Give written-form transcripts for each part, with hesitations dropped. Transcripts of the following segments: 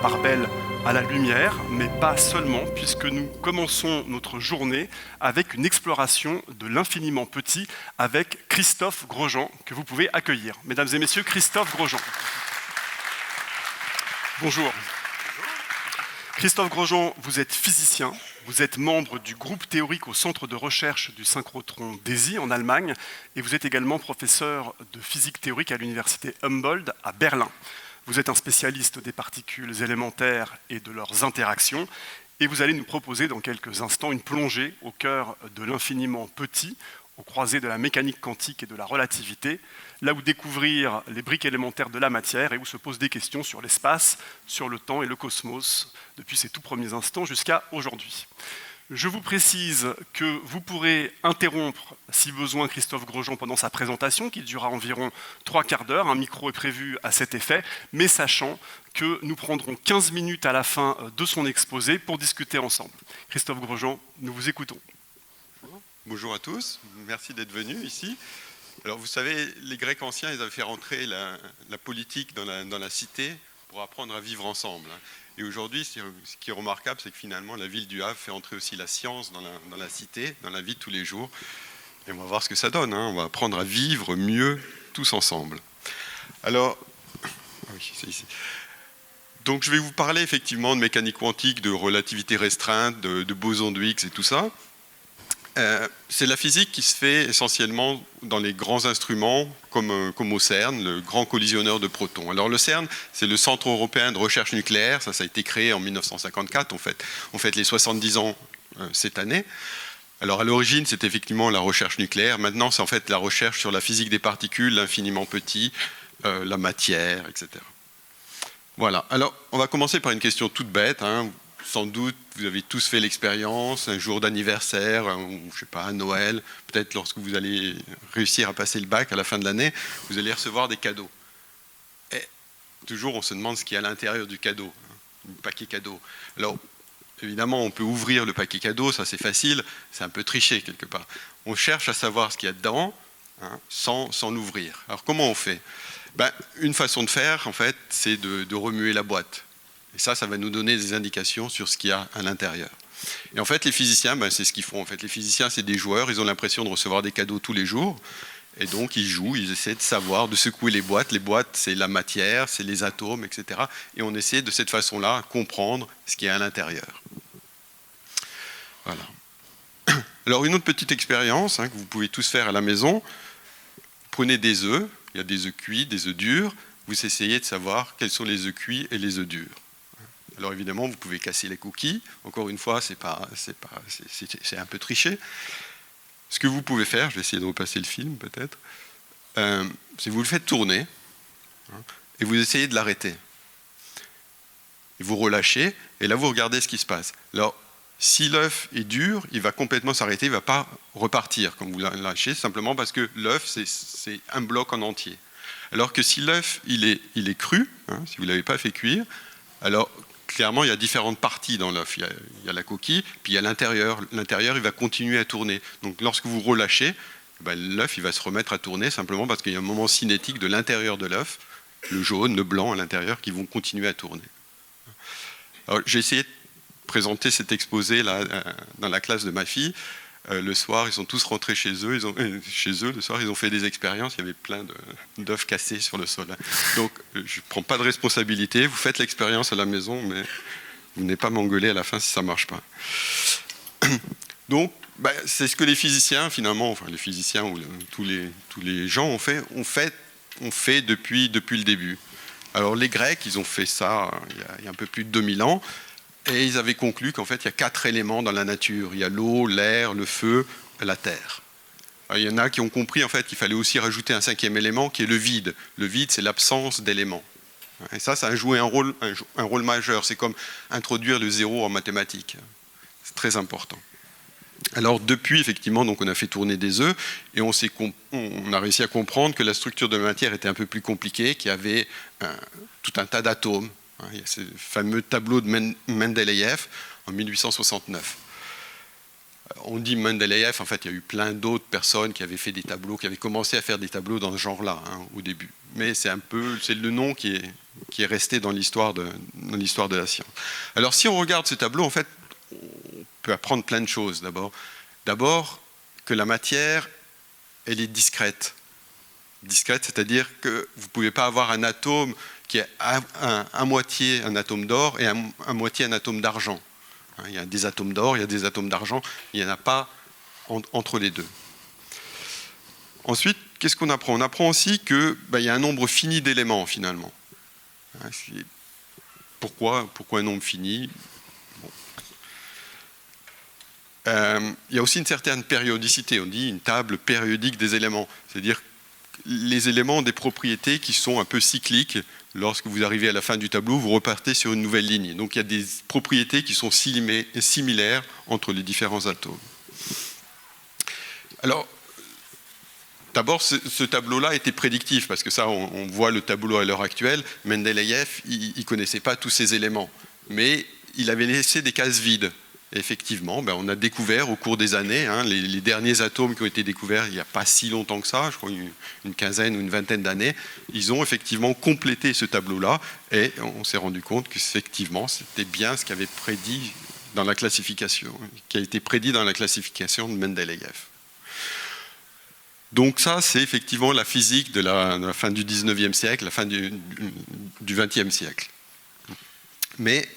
part belle à la lumière, mais pas seulement, puisque nous commençons notre journée avec une exploration de l'infiniment petit avec Christophe Grosjean, que vous pouvez accueillir. Mesdames et messieurs, Christophe Grosjean. Bonjour. Christophe Grosjean, vous êtes physicien, vous êtes membre du groupe théorique au centre de recherche du synchrotron DESY en Allemagne et vous êtes également professeur de physique théorique à l'université Humboldt à Berlin. Vous êtes un spécialiste des particules élémentaires et de leurs interactions et vous allez nous proposer dans quelques instants une plongée au cœur de l'infiniment petit, aux croisées de la mécanique quantique et de la relativité, là où découvrir les briques élémentaires de la matière et où se posent des questions sur l'espace, sur le temps et le cosmos, depuis ses tout premiers instants jusqu'à aujourd'hui. Je vous précise que vous pourrez interrompre, si besoin, Christophe Grosjean pendant sa présentation, qui durera environ 3/4 d'heure. Un micro est prévu à cet effet, mais sachant que nous prendrons 15 minutes à la fin de son exposé pour discuter ensemble. Christophe Grosjean, nous vous écoutons. Bonjour à tous, merci d'être venus ici. Alors vous savez, les Grecs anciens, ils avaient fait rentrer la politique dans la cité pour apprendre à vivre ensemble. Et aujourd'hui, ce qui est remarquable, c'est que finalement, la ville du Havre fait entrer aussi la science dans la cité, dans la vie de tous les jours. Et on va voir ce que ça donne, hein. On va apprendre à vivre mieux tous ensemble. Alors, oui, c'est ici. Donc je vais vous parler effectivement de mécanique quantique, de relativité restreinte, de boson de Higgs et tout ça. C'est la physique qui se fait essentiellement dans les grands instruments comme au CERN, le grand collisionneur de protons. Alors le CERN, c'est le Centre européen de recherche nucléaire, ça a été créé en 1954, on fête les 70 ans cette année. Alors à l'origine, c'est effectivement la recherche nucléaire, maintenant c'est en fait la recherche sur la physique des particules, l'infiniment petit, la matière, etc. Voilà, alors on va commencer par une question toute bête, hein. Sans doute, vous avez tous fait l'expérience, un jour d'anniversaire, ou je sais pas, à Noël, peut-être lorsque vous allez réussir à passer le bac à la fin de l'année, vous allez recevoir des cadeaux. Et toujours, on se demande ce qu'il y a à l'intérieur du cadeau, du paquet cadeau. Alors, évidemment, on peut ouvrir le paquet cadeau, ça c'est facile, c'est un peu triché quelque part. On cherche à savoir ce qu'il y a dedans, hein, sans l'ouvrir. Alors, comment on fait ? Une façon de faire, en fait, c'est de remuer la boîte. Et ça va nous donner des indications sur ce qu'il y a à l'intérieur. Et en fait, les physiciens, c'est ce qu'ils font. En fait, les physiciens, c'est des joueurs, ils ont l'impression de recevoir des cadeaux tous les jours. Et donc, ils jouent, ils essaient de savoir, de secouer les boîtes. Les boîtes, c'est la matière, c'est les atomes, etc. Et on essaie de cette façon-là comprendre ce qu'il y a à l'intérieur. Voilà. Alors, une autre petite expérience que vous pouvez tous faire à la maison. Prenez des œufs, il y a des œufs cuits, des œufs durs. Vous essayez de savoir quels sont les œufs cuits et les œufs durs. Alors évidemment, vous pouvez casser les cookies. Encore une fois, c'est un peu triché. Ce que vous pouvez faire, je vais essayer de repasser le film peut-être, c'est vous le faites tourner et vous essayez de l'arrêter. Et vous relâchez et là vous regardez ce qui se passe. Alors si l'œuf est dur, il va complètement s'arrêter, il ne va pas repartir comme vous lâchez, simplement parce que l'œuf c'est un bloc en entier. Alors que si l'œuf il est cru, si vous ne l'avez pas fait cuire, alors clairement, il y a différentes parties dans l'œuf. Il y a la coquille, puis il y a l'intérieur. L'intérieur, il va continuer à tourner. Donc, lorsque vous relâchez, l'œuf, il va se remettre à tourner simplement parce qu'il y a un moment cinétique de l'intérieur de l'œuf, le jaune, le blanc à l'intérieur, qui vont continuer à tourner. Alors, j'ai essayé de présenter cet exposé là dans la classe de ma fille. Le soir, ils sont tous rentrés chez eux. Le soir, ils ont fait des expériences. Il y avait plein d'œufs cassés sur le sol. Donc, je ne prends pas de responsabilité. Vous faites l'expérience à la maison, mais vous n'allez pas m'engueuler à la fin si ça ne marche pas. Donc, c'est ce que les physiciens, finalement, enfin les physiciens ou tous les gens ont fait depuis le début. Alors, les Grecs, ils ont fait ça il y a un peu plus de 2000 ans. Et ils avaient conclu qu'en fait, il y a 4 éléments dans la nature. Il y a l'eau, l'air, le feu, la terre. Alors, il y en a qui ont compris en fait, qu'il fallait aussi rajouter un 5e élément qui est le vide. Le vide, c'est l'absence d'éléments. Et ça a joué un rôle majeur. C'est comme introduire le zéro en mathématiques. C'est très important. Alors depuis, effectivement, donc on a fait tourner des œufs et on a réussi à comprendre que la structure de la matière était un peu plus compliquée, qu'il y avait tout un tas d'atomes. Il y a ce fameux tableau de Mendeleïev en 1869. On dit Mendeleïev, en fait, il y a eu plein d'autres personnes qui avaient fait des tableaux, qui avaient commencé à faire des tableaux dans ce genre-là, au début. mais c'est le nom qui est resté dans l'histoire de la science. Alors si on regarde ce tableau, en fait, on peut apprendre plein de choses d'abord. D'abord, que la matière, elle est discrète. Discrète, c'est-à-dire que vous ne pouvez pas avoir un atome qui est à moitié un atome d'or et à moitié un atome d'argent. Il y a des atomes d'or, il y a des atomes d'argent, il n'y en a pas entre les deux. Ensuite, qu'est-ce qu'on apprend? On apprend aussi qu'il y a un nombre fini d'éléments, finalement. Pourquoi un nombre fini? Il y a aussi une certaine périodicité. On dit une table périodique des éléments. C'est-à-dire que les éléments ont des propriétés qui sont un peu cycliques. Lorsque vous arrivez à la fin du tableau, vous repartez sur une nouvelle ligne. Donc il y a des propriétés qui sont similaires entre les différents atomes. Alors, d'abord, ce tableau-là était prédictif, parce que ça, on voit le tableau à l'heure actuelle. Mendeleïev, il ne connaissait pas tous ces éléments, mais il avait laissé des cases vides. Et effectivement, on a découvert au cours des années, les derniers atomes qui ont été découverts il n'y a pas si longtemps que ça, je crois une quinzaine ou une vingtaine d'années, ils ont effectivement complété ce tableau-là, et on s'est rendu compte qu'effectivement, c'était bien ce qui avait prédit dans la classification, qui a été prédit dans la classification de Mendeleïev. Donc ça, c'est effectivement la physique de la fin du 19e siècle, la fin du 20e siècle. Mais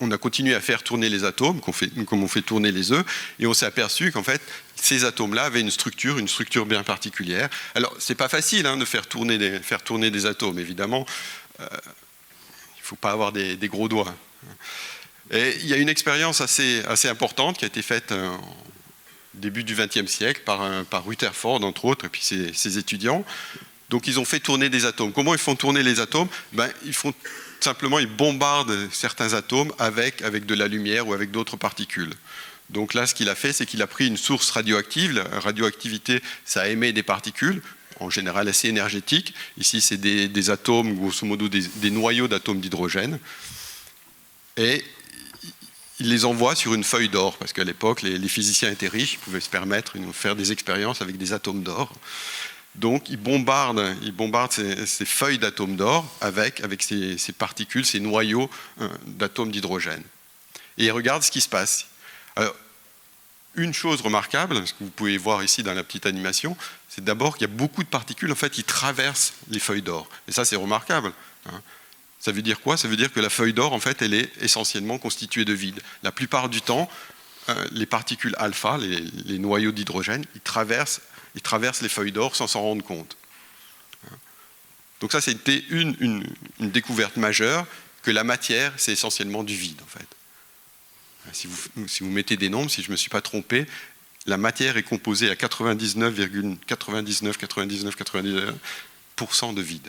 on a continué à faire tourner les atomes, comme on fait tourner les œufs, et on s'est aperçu qu'en fait, ces atomes-là avaient une structure bien particulière. Alors, c'est pas facile de faire tourner des atomes, évidemment. Il ne faut pas avoir des gros doigts. Et il y a une expérience assez importante qui a été faite début du XXe siècle par Rutherford, entre autres, et puis ses étudiants. Donc ils ont fait tourner des atomes. Comment ils font tourner les atomes? Ils bombardent certains atomes avec de la lumière ou avec d'autres particules. Donc là, ce qu'il a fait, c'est qu'il a pris une source radioactive. La radioactivité, ça émet des particules, en général assez énergétiques. Ici, c'est des atomes, grosso modo des noyaux d'atomes d'hydrogène. Et il les envoie sur une feuille d'or, parce qu'à l'époque, les physiciens étaient riches, ils pouvaient se permettre de faire des expériences avec des atomes d'or. Donc, ils bombardent ces feuilles d'atomes d'or avec ces particules, ces noyaux d'atomes d'hydrogène. Et ils regardent ce qui se passe. Alors, une chose remarquable, ce que vous pouvez voir ici dans la petite animation, c'est d'abord qu'il y a beaucoup de particules, en fait, qui traversent les feuilles d'or. Et ça, c'est remarquable. Ça veut dire quoi? Ça veut dire que la feuille d'or, en fait, elle est essentiellement constituée de vide. La plupart du temps, les particules alpha, les noyaux d'hydrogène, ils traversent les feuilles d'or sans s'en rendre compte. Donc ça, c'était une découverte majeure, que la matière, c'est essentiellement du vide, en fait. Si vous mettez des nombres, si je ne me suis pas trompé, la matière est composée à 99,99% de vide.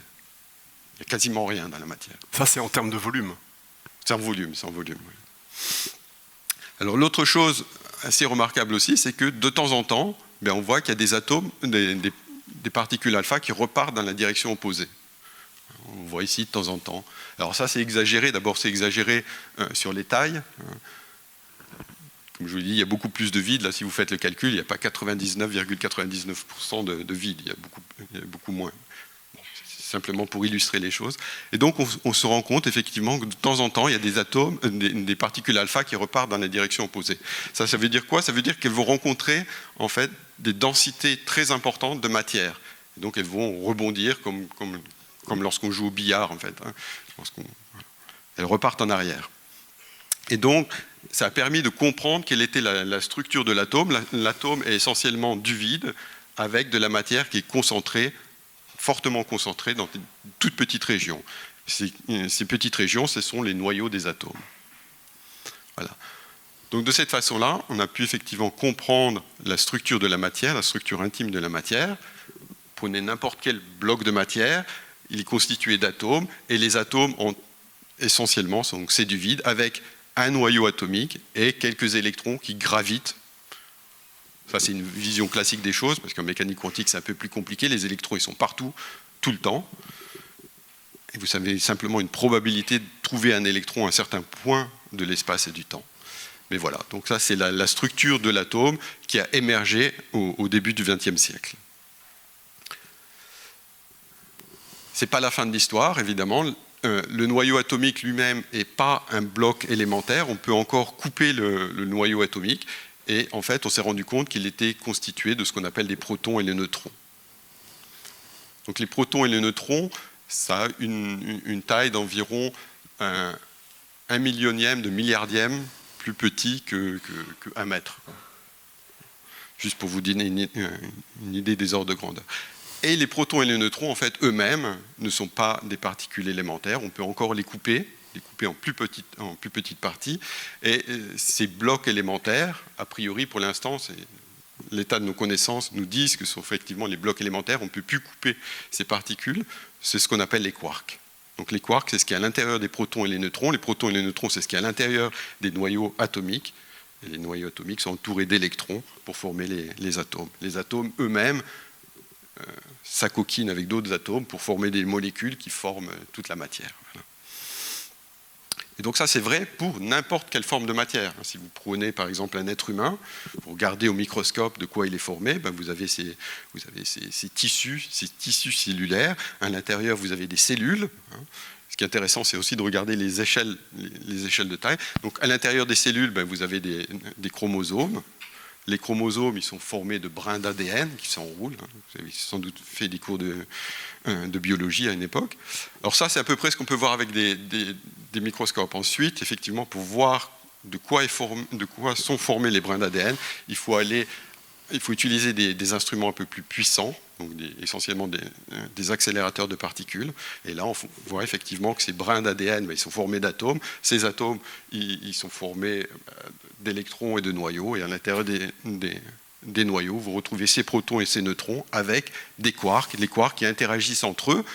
Il n'y a quasiment rien dans la matière. Ça, c'est en termes de volume. C'est en volume, oui. Alors l'autre chose assez remarquable aussi, c'est que de temps en temps, on voit qu'il y a des atomes, des particules alpha qui repartent dans la direction opposée. On voit ici de temps en temps. Alors ça, c'est exagéré. D'abord, c'est exagéré sur les tailles. Comme je vous l'ai dit, il y a beaucoup plus de vide. Là, si vous faites le calcul, il n'y a pas 99,99% de vide. Il y a beaucoup moins. Simplement pour illustrer les choses. Et donc, on se rend compte effectivement que de temps en temps, il y a des atomes, des particules alpha qui repartent dans la direction opposée. Ça veut dire quoi? Ça veut dire qu'elles vont rencontrer en fait des densités très importantes de matière. Et donc, elles vont rebondir comme lorsqu'on joue au billard en fait. Elles repartent en arrière. Et donc, ça a permis de comprendre quelle était la structure de l'atome. L'atome est essentiellement du vide avec de la matière qui est concentrée, fortement concentrée dans une toute petite région. Ces petites régions, ce sont les noyaux des atomes. Voilà. Donc de cette façon-là, on a pu effectivement comprendre la structure de la matière, la structure intime de la matière. Prenez n'importe quel bloc de matière, il est constitué d'atomes, et les atomes ont essentiellement, c'est du vide, avec un noyau atomique et quelques électrons qui gravitent. Ça, c'est une vision classique des choses, parce qu'en mécanique quantique, c'est un peu plus compliqué. Les électrons, ils sont partout, tout le temps. Et vous avez simplement une probabilité de trouver un électron à un certain point de l'espace et du temps. Mais voilà, donc ça, c'est la structure de l'atome qui a émergé au début du XXe siècle. c'est pas la fin de l'histoire, évidemment. Le noyau atomique lui-même n'est pas un bloc élémentaire. On peut encore couper le noyau atomique. Et en fait, on s'est rendu compte qu'il était constitué de ce qu'on appelle des protons et les neutrons. Donc les protons et les neutrons, ça a une taille d'environ 1 millionième de milliardième plus petit que 1 mètre. Juste pour vous donner une idée des ordres de grandeur. Et les protons et les neutrons, en fait, eux-mêmes, ne sont pas des particules élémentaires. On peut encore les couper en plus petites parties. Et ces blocs élémentaires, a priori, pour l'instant, l'état de nos connaissances nous disent que ce sont effectivement les blocs élémentaires. On ne peut plus couper ces particules. C'est ce qu'on appelle les quarks. Donc les quarks, c'est ce qui est à l'intérieur des protons et les neutrons. Les protons et les neutrons, c'est ce qui est à l'intérieur des noyaux atomiques. Et les noyaux atomiques sont entourés d'électrons pour former les atomes. Les atomes eux-mêmes s'acoquinent avec d'autres atomes pour former des molécules qui forment toute la matière. Voilà. Et donc ça, c'est vrai pour n'importe quelle forme de matière. Si vous prenez par exemple un être humain, vous regardez au microscope de quoi il est formé, vous avez ces tissus cellulaires. À l'intérieur, vous avez des cellules. Ce qui est intéressant, c'est aussi de regarder les échelles de taille. Donc à l'intérieur des cellules, vous avez des chromosomes. Les chromosomes, ils sont formés de brins d'ADN qui s'enroulent. Vous avez sans doute fait des cours de biologie à une époque. Alors ça, c'est à peu près ce qu'on peut voir avec des microscopes. Ensuite, effectivement, pour voir de quoi sont formés les brins d'ADN, il faut utiliser des instruments un peu plus puissants, donc essentiellement des accélérateurs de particules. Et là, on voit effectivement que ces brins d'ADN, ils sont formés d'atomes. Ces atomes, ils sont formés d'électrons et de noyaux. Et à l'intérieur des noyaux, vous retrouvez ces protons et ces neutrons avec des quarks. Les quarks qui interagissent entre eux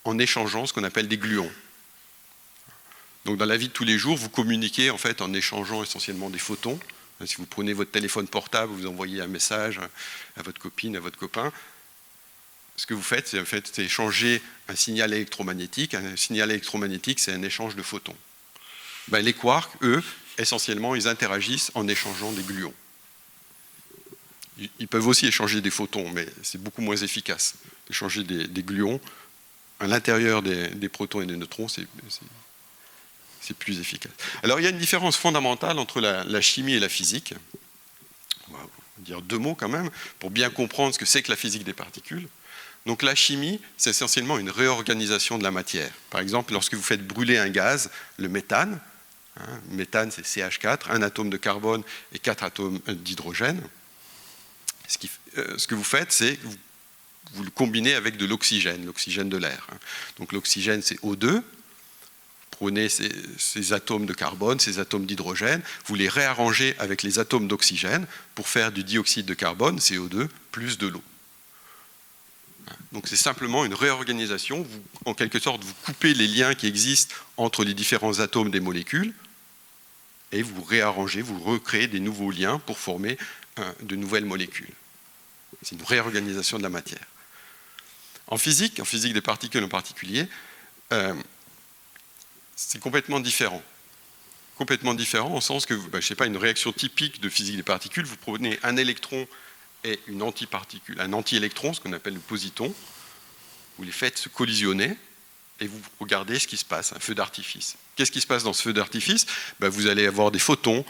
en échangeant ce qu'on appelle des gluons. Donc dans la vie de tous les jours, vous communiquez en fait en échangeant essentiellement des photons. Si vous prenez votre téléphone portable, vous envoyez un message à votre copine, à votre copain, ce que vous faites, c'est échanger un signal électromagnétique. Un signal électromagnétique, c'est un échange de photons. Les quarks, eux, essentiellement, ils interagissent en échangeant des gluons. Ils peuvent aussi échanger des photons, mais c'est beaucoup moins efficace. Échanger des gluons à l'intérieur des protons et des neutrons, c'est plus efficace. Alors il y a une différence fondamentale entre la chimie et la physique. On va dire 2 mots quand même, pour bien comprendre ce que c'est que la physique des particules. Donc la chimie, c'est essentiellement une réorganisation de la matière. Par exemple, lorsque vous faites brûler un gaz, le méthane, le méthane c'est CH4, 1 atome de carbone et 4 atomes d'hydrogène. Ce que vous faites, c'est que vous le combinez avec de l'oxygène de l'air. Donc l'oxygène c'est O2. Prenez ces atomes de carbone, ces atomes d'hydrogène, vous les réarrangez avec les atomes d'oxygène pour faire du dioxyde de carbone, CO2, plus de l'eau. Donc c'est simplement une réorganisation. En quelque sorte, vous coupez les liens qui existent entre les différents atomes des molécules et vous réarrangez, vous recréez des nouveaux liens pour former de nouvelles molécules. C'est une réorganisation de la matière. En physique des particules en particulier, c'est complètement différent. Complètement différent, en sens que, une réaction typique de physique des particules, vous prenez un électron et une antiparticule, un anti-électron, ce qu'on appelle le positon, vous les faites se collisionner et vous regardez ce qui se passe, un feu d'artifice. Qu'est-ce qui se passe dans ce feu d'artifice ? Vous allez avoir des photons,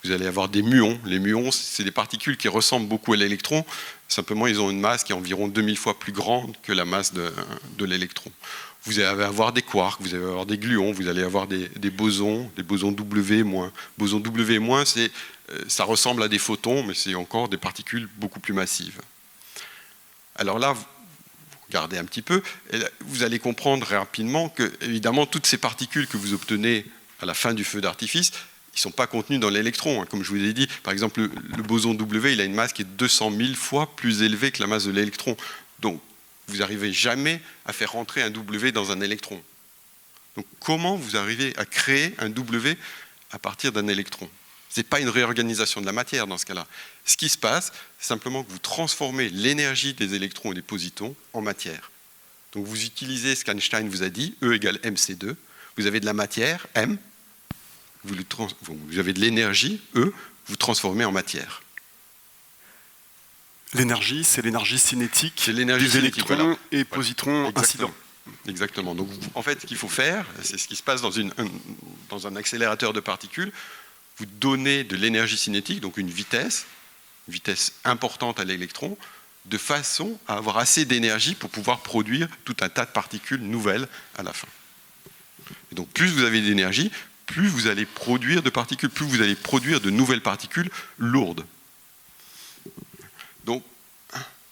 vous allez avoir des muons. Les muons, c'est des particules qui ressemblent beaucoup à l'électron, simplement ils ont une masse qui est environ 2000 fois plus grande que la masse de l'électron. Vous allez avoir des quarks, vous allez avoir des gluons, vous allez avoir des bosons W-. Bosons W-, ça ressemble à des photons, mais c'est encore des particules beaucoup plus massives. Alors là, vous regardez un petit peu, et là, vous allez comprendre rapidement que, évidemment, toutes ces particules que vous obtenez à la fin du feu d'artifice, ils ne sont pas contenus dans l'électron. Comme je vous ai dit, par exemple, le boson W, il a une masse qui est 200 000 fois plus élevée que la masse de l'électron. Donc, vous n'arrivez jamais à faire rentrer un W dans un électron. Donc comment vous arrivez à créer un W à partir d'un électron ? Ce n'est pas une réorganisation de la matière dans ce cas-là. Ce qui se passe, c'est simplement que vous transformez l'énergie des électrons et des positons en matière. Donc vous utilisez ce qu'Einstein vous a dit, E égale mc2. Vous avez de la matière, M. Vous avez de l'énergie, E. Vous transformez en matière. L'énergie, c'est l'énergie cinétique C'est l'énergie des cinétique, électrons voilà. et positrons Exactement. incidents. Exactement. Donc, en fait, ce qu'il faut faire, c'est ce qui se passe dans un accélérateur de particules. Vous donnez de l'énergie cinétique, donc une vitesse importante à l'électron, de façon à avoir assez d'énergie pour pouvoir produire tout un tas de particules nouvelles à la fin. Et donc, plus vous avez d'énergie, plus vous allez produire de particules, plus vous allez produire de nouvelles particules lourdes. Donc,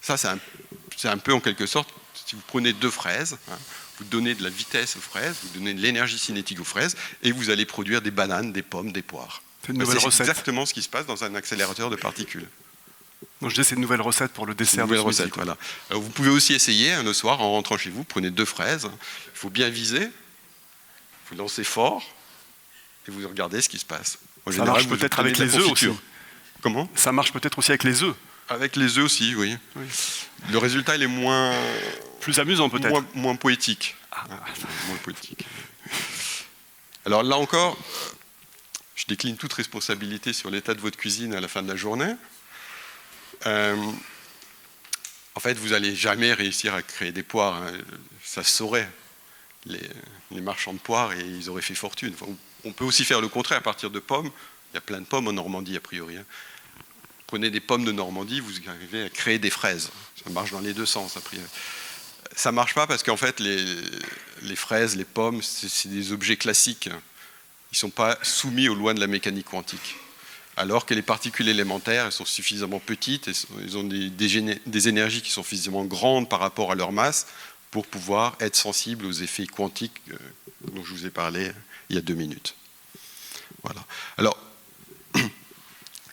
ça, c'est un peu en quelque sorte, si vous prenez deux fraises, vous donnez de la vitesse aux fraises, vous donnez de l'énergie cinétique aux fraises, et vous allez produire des bananes, des pommes, des poires. C'est une nouvelle recette. C'est exactement ce qui se passe dans un accélérateur de particules. Donc je dis c'est une nouvelle recette pour le dessert. Une nouvelle recette, voilà. Alors, vous pouvez aussi essayer le soir en rentrant chez vous, prenez deux fraises, il faut bien viser, vous lancez fort, et vous regardez ce qui se passe. En Ça général, marche vous peut-être prenez avec de la les œufs aussi. confiture. Comment ? Ça marche peut-être aussi avec les œufs. Avec les œufs aussi, oui. Oui. Le résultat, il est moins Plus amusant peut-être. moins poétique. Ah. Moins poétique. Alors là encore, je décline toute responsabilité sur l'état de votre cuisine à la fin de la journée. En fait, vous n'allez jamais réussir à créer des poires. Hein. Ça se saurait. Les marchands de poires, et ils auraient fait fortune. Enfin, on peut aussi faire le contraire à partir de pommes. Il y a plein de pommes en Normandie, a priori. Hein. Prenez des pommes de Normandie, vous arrivez à créer des fraises. Ça marche dans les deux sens, a priori. Ça ne marche pas parce qu'en fait, les fraises, les pommes, c'est des objets classiques. Ils ne sont pas soumis aux lois de la mécanique quantique. Alors que les particules élémentaires, elles sont suffisamment petites, elles ont des énergies qui sont suffisamment grandes par rapport à leur masse pour pouvoir être sensibles aux effets quantiques dont je vous ai parlé il y a 2 minutes. Voilà. Alors,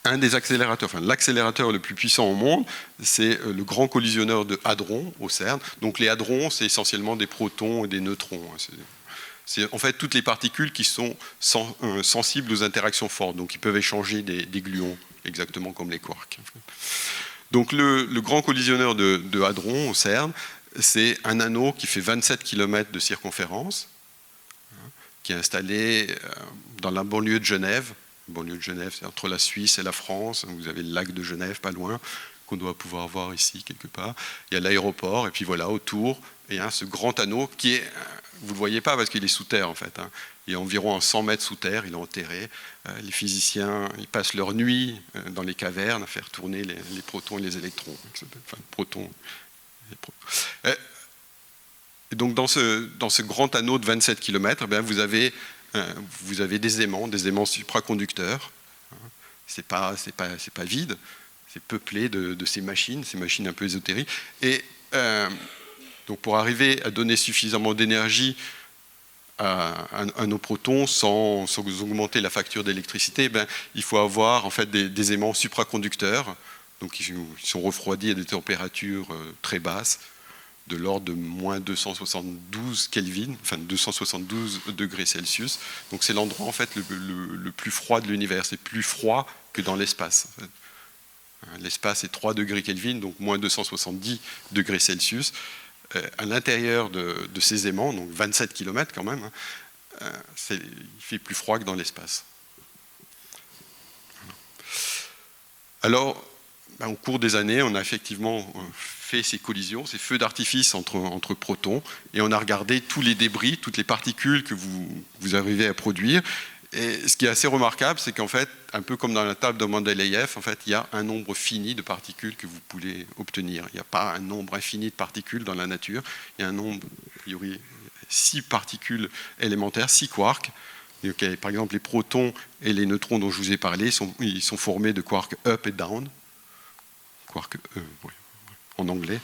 un des accélérateurs, enfin l'accélérateur le plus puissant au monde, c'est le grand collisionneur de hadrons au CERN. Donc les hadrons, c'est essentiellement des protons et des neutrons. C'est en fait toutes les particules qui sont sensibles aux interactions fortes, donc ils peuvent échanger des gluons, exactement comme les quarks. Donc le grand collisionneur de hadrons au CERN, c'est un anneau qui fait 27 km de circonférence, qui est installé dans la banlieue de Genève. La banlieue de Genève, c'est entre la Suisse et la France. Vous avez le lac de Genève, pas loin, qu'on doit pouvoir voir ici, quelque part. Il y a l'aéroport, et puis voilà, autour, il y a ce grand anneau qui est... Vous ne le voyez pas parce qu'il est sous terre, en fait. Il est environ à 100 mètres sous terre, il est enterré. Les physiciens, ils passent leur nuit dans les cavernes à faire tourner les protons et les électrons. Enfin, protons. Et donc, dans ce grand anneau de 27 km, vous avez des aimants supraconducteurs. C'est pas vide, c'est peuplé de ces machines un peu ésotériques. Et donc pour arriver à donner suffisamment d'énergie à nos protons sans augmenter la facture d'électricité, il faut avoir en fait des aimants supraconducteurs, donc qui sont refroidis à des températures très basses, de l'ordre de moins 272 Kelvin, enfin 272 degrés Celsius. Donc c'est l'endroit en fait le plus froid de l'univers. C'est plus froid que dans l'espace. En fait. L'espace est 3 degrés Kelvin, donc moins 270 degrés Celsius. À l'intérieur de ces aimants, donc 27 km quand même, il fait plus froid que dans l'espace. Alors, au cours des années, on a effectivement fait ces collisions, ces feux d'artifice entre protons, et on a regardé tous les débris, toutes les particules que vous arrivez à produire. Et ce qui est assez remarquable, c'est qu'en fait, un peu comme dans la table de Mendeleïev, en fait, il y a un nombre fini de particules que vous pouvez obtenir. Il n'y a pas un nombre infini de particules dans la nature. Il y a un nombre, il y aurait 6 particules élémentaires, 6 quarks. Donc, par exemple, les protons et les neutrons dont je vous ai parlé, ils sont formés de quarks up et down. Quarks en anglais.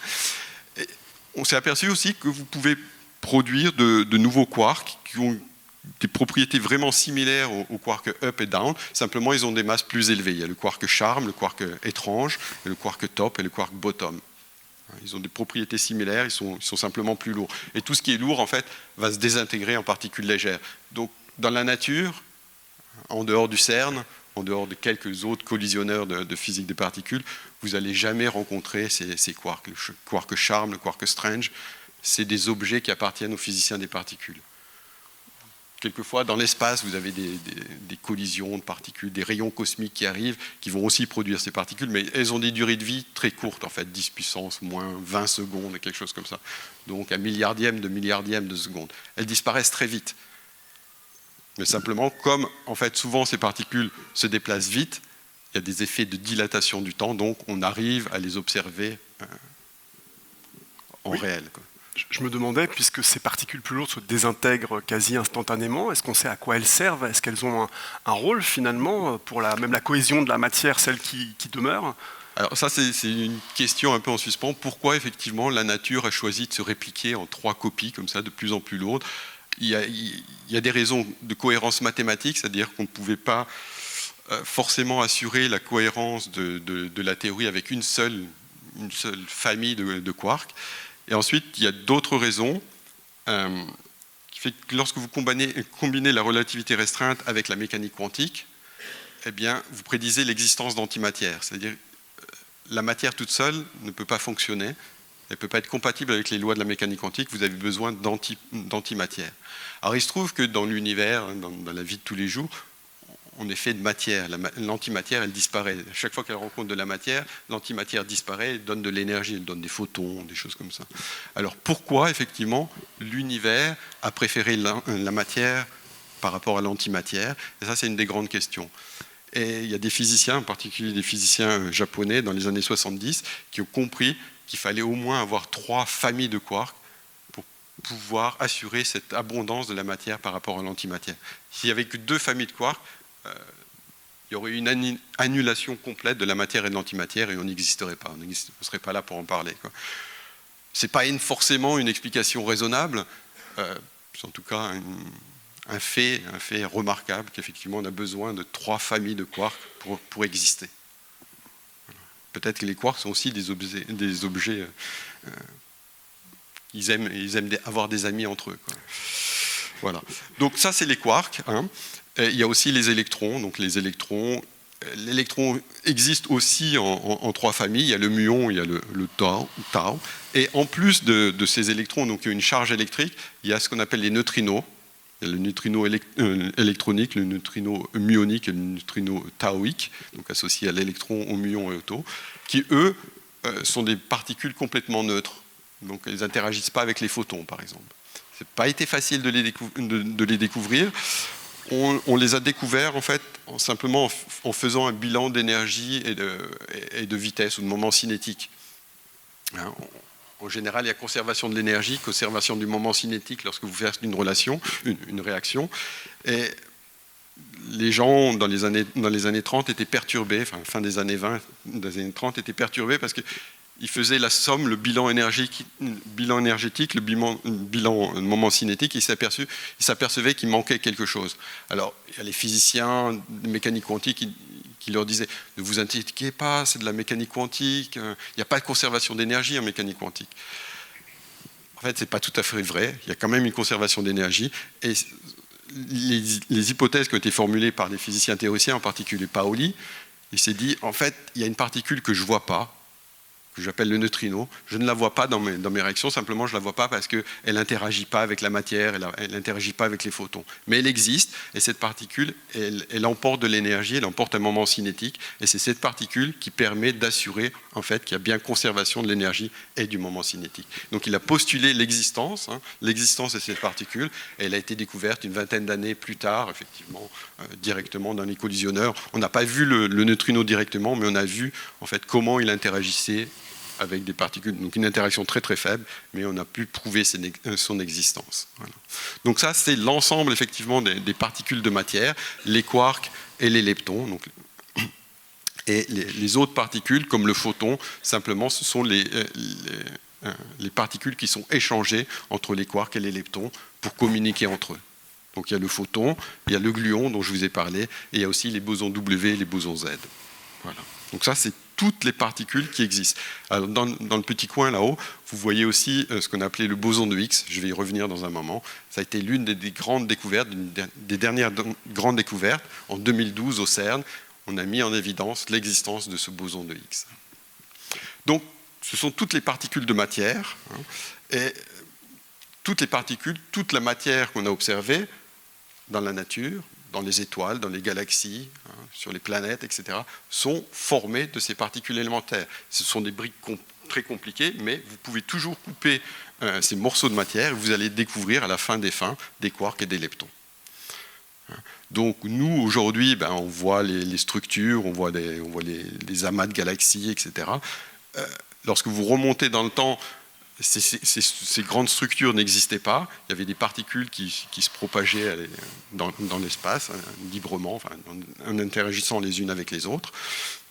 Et on s'est aperçu aussi que vous pouvez produire de nouveaux quarks qui ont des propriétés vraiment similaires aux quarks up et down, simplement ils ont des masses plus élevées. Il y a le quark charme, le quark étrange, le quark top et le quark bottom. Ils ont des propriétés similaires, ils sont simplement plus lourds. Et tout ce qui est lourd, en fait, va se désintégrer en particules légères. Donc, dans la nature, en dehors du CERN, en dehors de quelques autres collisionneurs de physique des particules, vous n'allez jamais rencontrer ces quarks. Le quark charme, le quark strange, c'est des objets qui appartiennent aux physiciens des particules. quelquefois, dans l'espace, vous avez des collisions de particules, des rayons cosmiques qui arrivent, qui vont aussi produire ces particules, mais elles ont des durées de vie très courtes, en fait, 10 puissance moins 20 secondes, quelque chose comme ça. Donc, un milliardième de seconde. Elles disparaissent très vite. Mais simplement, comme, en fait, souvent, ces particules se déplacent vite, il y a des effets de dilatation du temps, donc on arrive à les observer en réel, quoi. Je me demandais, puisque ces particules plus lourdes se désintègrent quasi instantanément, est-ce qu'on sait à quoi elles servent? Est-ce qu'elles ont un rôle finalement pour même la cohésion de la matière, celle qui demeure? Alors ça, c'est une question un peu en suspens. Pourquoi effectivement la nature a choisi de se répliquer en 3 copies comme ça, de plus en plus lourdes? Il y a des raisons de cohérence mathématique, c'est-à-dire qu'on ne pouvait pas forcément assurer la cohérence de la théorie avec une seule famille de quarks. Et ensuite, il y a d'autres raisons qui fait que lorsque vous combinez la relativité restreinte avec la mécanique quantique, eh bien, vous prédisez l'existence d'antimatière. C'est-à-dire la matière toute seule ne peut pas fonctionner, elle ne peut pas être compatible avec les lois de la mécanique quantique, vous avez besoin d'antimatière. Alors il se trouve que dans l'univers, dans la vie de tous les jours, on est fait de matière. L'antimatière, elle disparaît. Chaque fois qu'elle rencontre de la matière, l'antimatière disparaît, elle donne de l'énergie, elle donne des photons, des choses comme ça. Alors pourquoi, effectivement, l'univers a préféré la matière par rapport à l'antimatière? Et ça, c'est une des grandes questions. Et il y a des physiciens, en particulier des physiciens japonais, dans les années 70, qui ont compris qu'il fallait au moins avoir 3 familles de quarks pour pouvoir assurer cette abondance de la matière par rapport à l'antimatière. S'il n'y avait que 2 familles de quarks, il y aurait eu une annulation complète de la matière et de l'antimatière et on n'existerait pas. On ne serait pas là pour en parler, quoi. Ce n'est pas forcément une explication raisonnable, c'est en tout cas un fait remarquable qu'effectivement on a besoin de 3 familles de quarks pour exister. Peut-être que les quarks sont aussi des objets ils aiment avoir des amis entre eux, quoi. Voilà. Donc ça, c'est les quarks, hein. Et il y a aussi les électrons. Donc l'électron existe aussi en 3 familles. Il y a le muon, il y a le tau. Et en plus de ces électrons, donc il y a une charge électrique, il y a ce qu'on appelle les neutrinos. Il y a le neutrino électronique, le neutrino muonique et le neutrino tauique, donc associés à l'électron, au muon et au tau, qui eux sont des particules complètement neutres. Donc elles n'interagissent pas avec les photons, par exemple. Ça n'a pas été facile de les découvrir. On les a découverts en fait simplement en faisant un bilan d'énergie et de vitesse ou de moment cinétique. En général, il y a conservation de l'énergie, conservation du moment cinétique lorsque vous faites une réaction. Et les gens, dans les années 30, étaient perturbés, enfin, fin des années 20, des années 30, étaient perturbés parce qu'ils faisaient la somme, le bilan énergétique, le bilan moment cinétique, et ils s'apercevaient qu'il manquait quelque chose. Alors, il y a les physiciens de mécanique quantique qui leur disaient « Ne vous inquiétez pas, c'est de la mécanique quantique, il n'y a pas de conservation d'énergie en mécanique quantique. » En fait, ce n'est pas tout à fait vrai, il y a quand même une conservation d'énergie, et les hypothèses qui ont été formulées par des physiciens théoriciens, en particulier Pauli, il s'est dit, en fait, il y a une particule que je ne vois pas, que j'appelle le neutrino. Je ne la vois pas dans mes réactions, simplement je ne la vois pas parce qu'elle n'interagit pas avec la matière, elle n'interagit pas avec les photons. Mais elle existe, et cette particule, elle emporte de l'énergie, elle emporte un moment cinétique, et c'est cette particule qui permet d'assurer en fait, qu'il y a bien conservation de l'énergie et du moment cinétique. Donc il a postulé l'existence de cette particule, et elle a été découverte une vingtaine d'années plus tard, effectivement, directement dans les collisionneurs. On n'a pas vu le neutrino directement, mais on a vu en fait, comment il interagissait avec des particules, donc une interaction très très faible, mais on a pu prouver son existence. Voilà. Donc ça, c'est l'ensemble effectivement des particules de matière, les quarks et les leptons. Donc, et les autres particules, comme le photon, simplement, ce sont les particules qui sont échangées entre les quarks et les leptons pour communiquer entre eux. Donc il y a le photon, il y a le gluon dont je vous ai parlé, et il y a aussi les bosons W et les bosons Z. Voilà. Donc ça, c'est toutes les particules qui existent. Alors, dans le petit coin là-haut, vous voyez aussi ce qu'on appelait le boson de Higgs. Je vais y revenir dans un moment. Ça a été l'une des grandes découvertes, des dernières grandes découvertes. En 2012, au CERN, on a mis en évidence l'existence de ce boson de Higgs. Donc, ce sont toutes les particules de matière. Et toutes les particules, toute la matière qu'on a observée, dans la nature, dans les étoiles, dans les galaxies, sur les planètes, etc., sont formées de ces particules élémentaires. Ce sont des briques très compliquées, mais vous pouvez toujours couper ces morceaux de matière et vous allez découvrir à la fin des fins des quarks et des leptons. Donc nous, aujourd'hui, on voit les structures, on voit les amas de galaxies, etc. Lorsque vous remontez dans le temps, ces grandes structures n'existaient pas. Il y avait des particules qui se propageaient dans l'espace librement, en interagissant les unes avec les autres,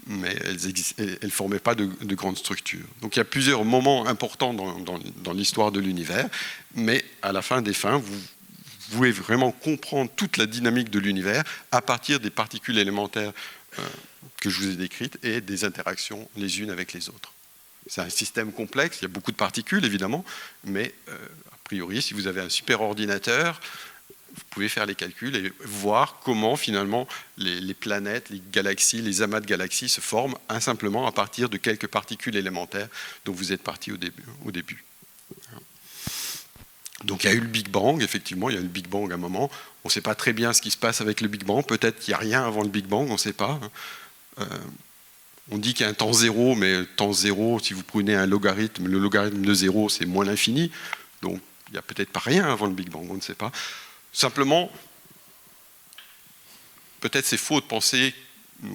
mais elles ne formaient pas de grandes structures. Donc il y a plusieurs moments importants dans l'histoire de l'univers, mais à la fin des fins, vous pouvez vraiment comprendre toute la dynamique de l'univers à partir des particules élémentaires que je vous ai décrites et des interactions les unes avec les autres. C'est un système complexe, il y a beaucoup de particules évidemment, mais a priori, si vous avez un super ordinateur, vous pouvez faire les calculs et voir comment finalement les planètes, les galaxies, les amas de galaxies se forment simplement à partir de quelques particules élémentaires dont vous êtes parti au début. Donc il y a eu le Big Bang, effectivement, il y a eu le Big Bang à un moment. On ne sait pas très bien ce qui se passe avec le Big Bang, peut-être qu'il n'y a rien avant le Big Bang, on ne sait pas. On dit qu'il y a un temps zéro, mais le temps zéro, si vous prenez un logarithme, le logarithme de zéro, c'est moins l'infini. Donc, il n'y a peut-être pas rien avant le Big Bang, on ne sait pas. Simplement, peut-être c'est faux de penser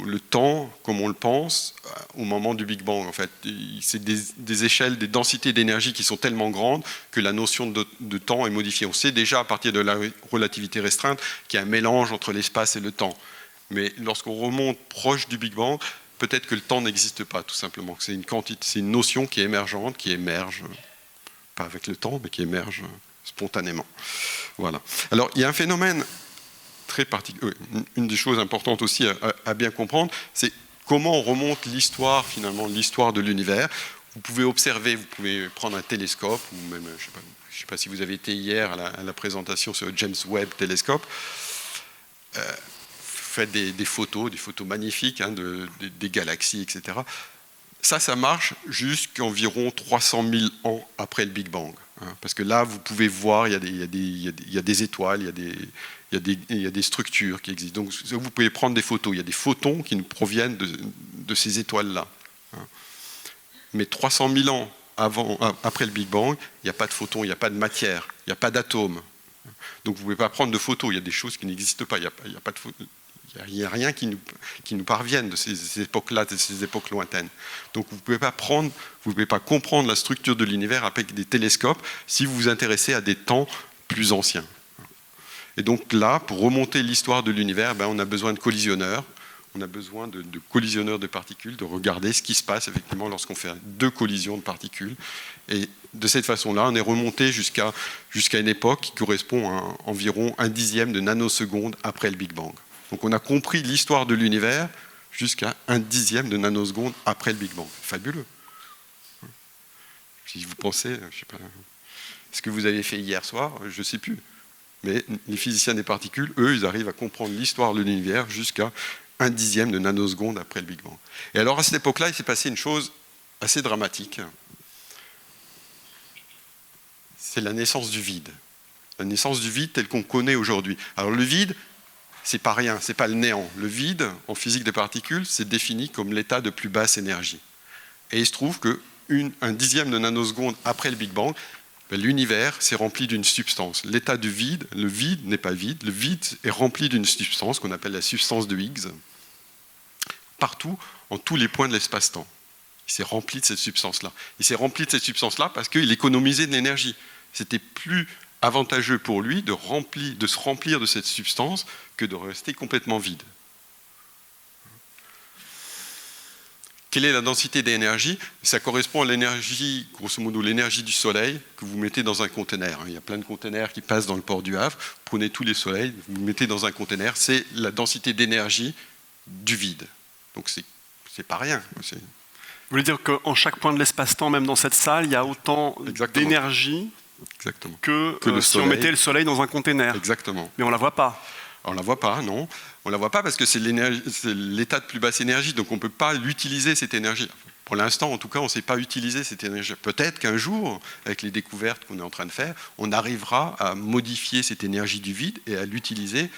le temps comme on le pense au moment du Big Bang. En fait, c'est des échelles, des densités d'énergie qui sont tellement grandes que la notion de temps est modifiée. On sait déjà à partir de la relativité restreinte qu'il y a un mélange entre l'espace et le temps. Mais lorsqu'on remonte proche du Big Bang, peut-être que le temps n'existe pas, tout simplement. C'est une notion qui est émergente, qui émerge, pas avec le temps, mais qui émerge spontanément. Voilà. Alors, il y a un phénomène très particulier. Une des choses importantes aussi à bien comprendre, c'est comment on remonte l'histoire, finalement, l'histoire de l'univers. Vous pouvez observer, vous pouvez prendre un télescope, ou même, je ne sais pas si vous avez été hier à la présentation sur le James Webb Telescope. Faites des photos magnifiques des galaxies, etc. Ça marche jusqu'environ 300 000 ans après le Big Bang. Parce que là, vous pouvez voir, il y a des étoiles, il y a des structures qui existent. Donc, vous pouvez prendre des photos. Il y a des photons qui nous proviennent de ces étoiles-là. Mais 300 000 ans après le Big Bang, il n'y a pas de photons, il n'y a pas de matière, il n'y a pas d'atomes. Donc, vous ne pouvez pas prendre de photos. Il y a des choses qui n'existent pas. Il n'y a rien qui nous parvienne de ces époques-là, de ces époques lointaines. Donc vous ne pouvez pas comprendre la structure de l'univers avec des télescopes si vous vous intéressez à des temps plus anciens. Et donc là, pour remonter l'histoire de l'univers, on a besoin de collisionneurs. On a besoin de collisionneurs de particules, de regarder ce qui se passe effectivement lorsqu'on fait 2 collisions de particules. Et de cette façon-là, on est remonté jusqu'à une époque qui correspond à environ 1/10 de nanoseconde après le Big Bang. Donc on a compris l'histoire de l'univers jusqu'à 1/10 de nanoseconde après le Big Bang. Fabuleux. Si vous pensez, je sais pas, ce que vous avez fait hier soir, je ne sais plus. Mais les physiciens des particules, eux, ils arrivent à comprendre l'histoire de l'univers jusqu'à 1/10 de nanoseconde après le Big Bang. Et alors à cette époque-là, il s'est passé une chose assez dramatique. C'est la naissance du vide. La naissance du vide tel qu'on connaît aujourd'hui. Alors le vide, c'est pas rien, c'est pas le néant. Le vide, en physique des particules, c'est défini comme l'état de plus basse énergie. Et il se trouve que 1/10 de nanoseconde après le Big Bang, l'univers s'est rempli d'une substance. L'état du vide, le vide n'est pas vide, le vide est rempli d'une substance qu'on appelle la substance de Higgs, partout, en tous les points de l'espace-temps. Il s'est rempli de cette substance-là. Il s'est rempli de cette substance-là parce qu'il économisait de l'énergie. C'était plus avantageux pour lui de se remplir de cette substance que de rester complètement vide. Quelle est la densité d'énergie? Ça correspond à l'énergie, grosso modo, l'énergie du Soleil que vous mettez dans un conteneur. Il y a plein de conteneurs qui passent dans le port du Havre. Vous prenez tous les soleils, vous les mettez dans un conteneur. C'est la densité d'énergie du vide. Donc c'est pas rien. Vous voulez dire qu'en chaque point de l'espace-temps, même dans cette salle, il y a autant d'énergie que si on mettait le Soleil dans un conteneur. Exactement. Mais on ne la voit pas. On ne la voit pas, non. On ne la voit pas parce que c'est l'état de plus basse énergie, donc on ne peut pas l'utiliser, cette énergie. Pour l'instant, en tout cas, on ne sait pas utiliser cette énergie. Peut-être qu'un jour, avec les découvertes qu'on est en train de faire, on arrivera à modifier cette énergie du vide et à l'utiliser,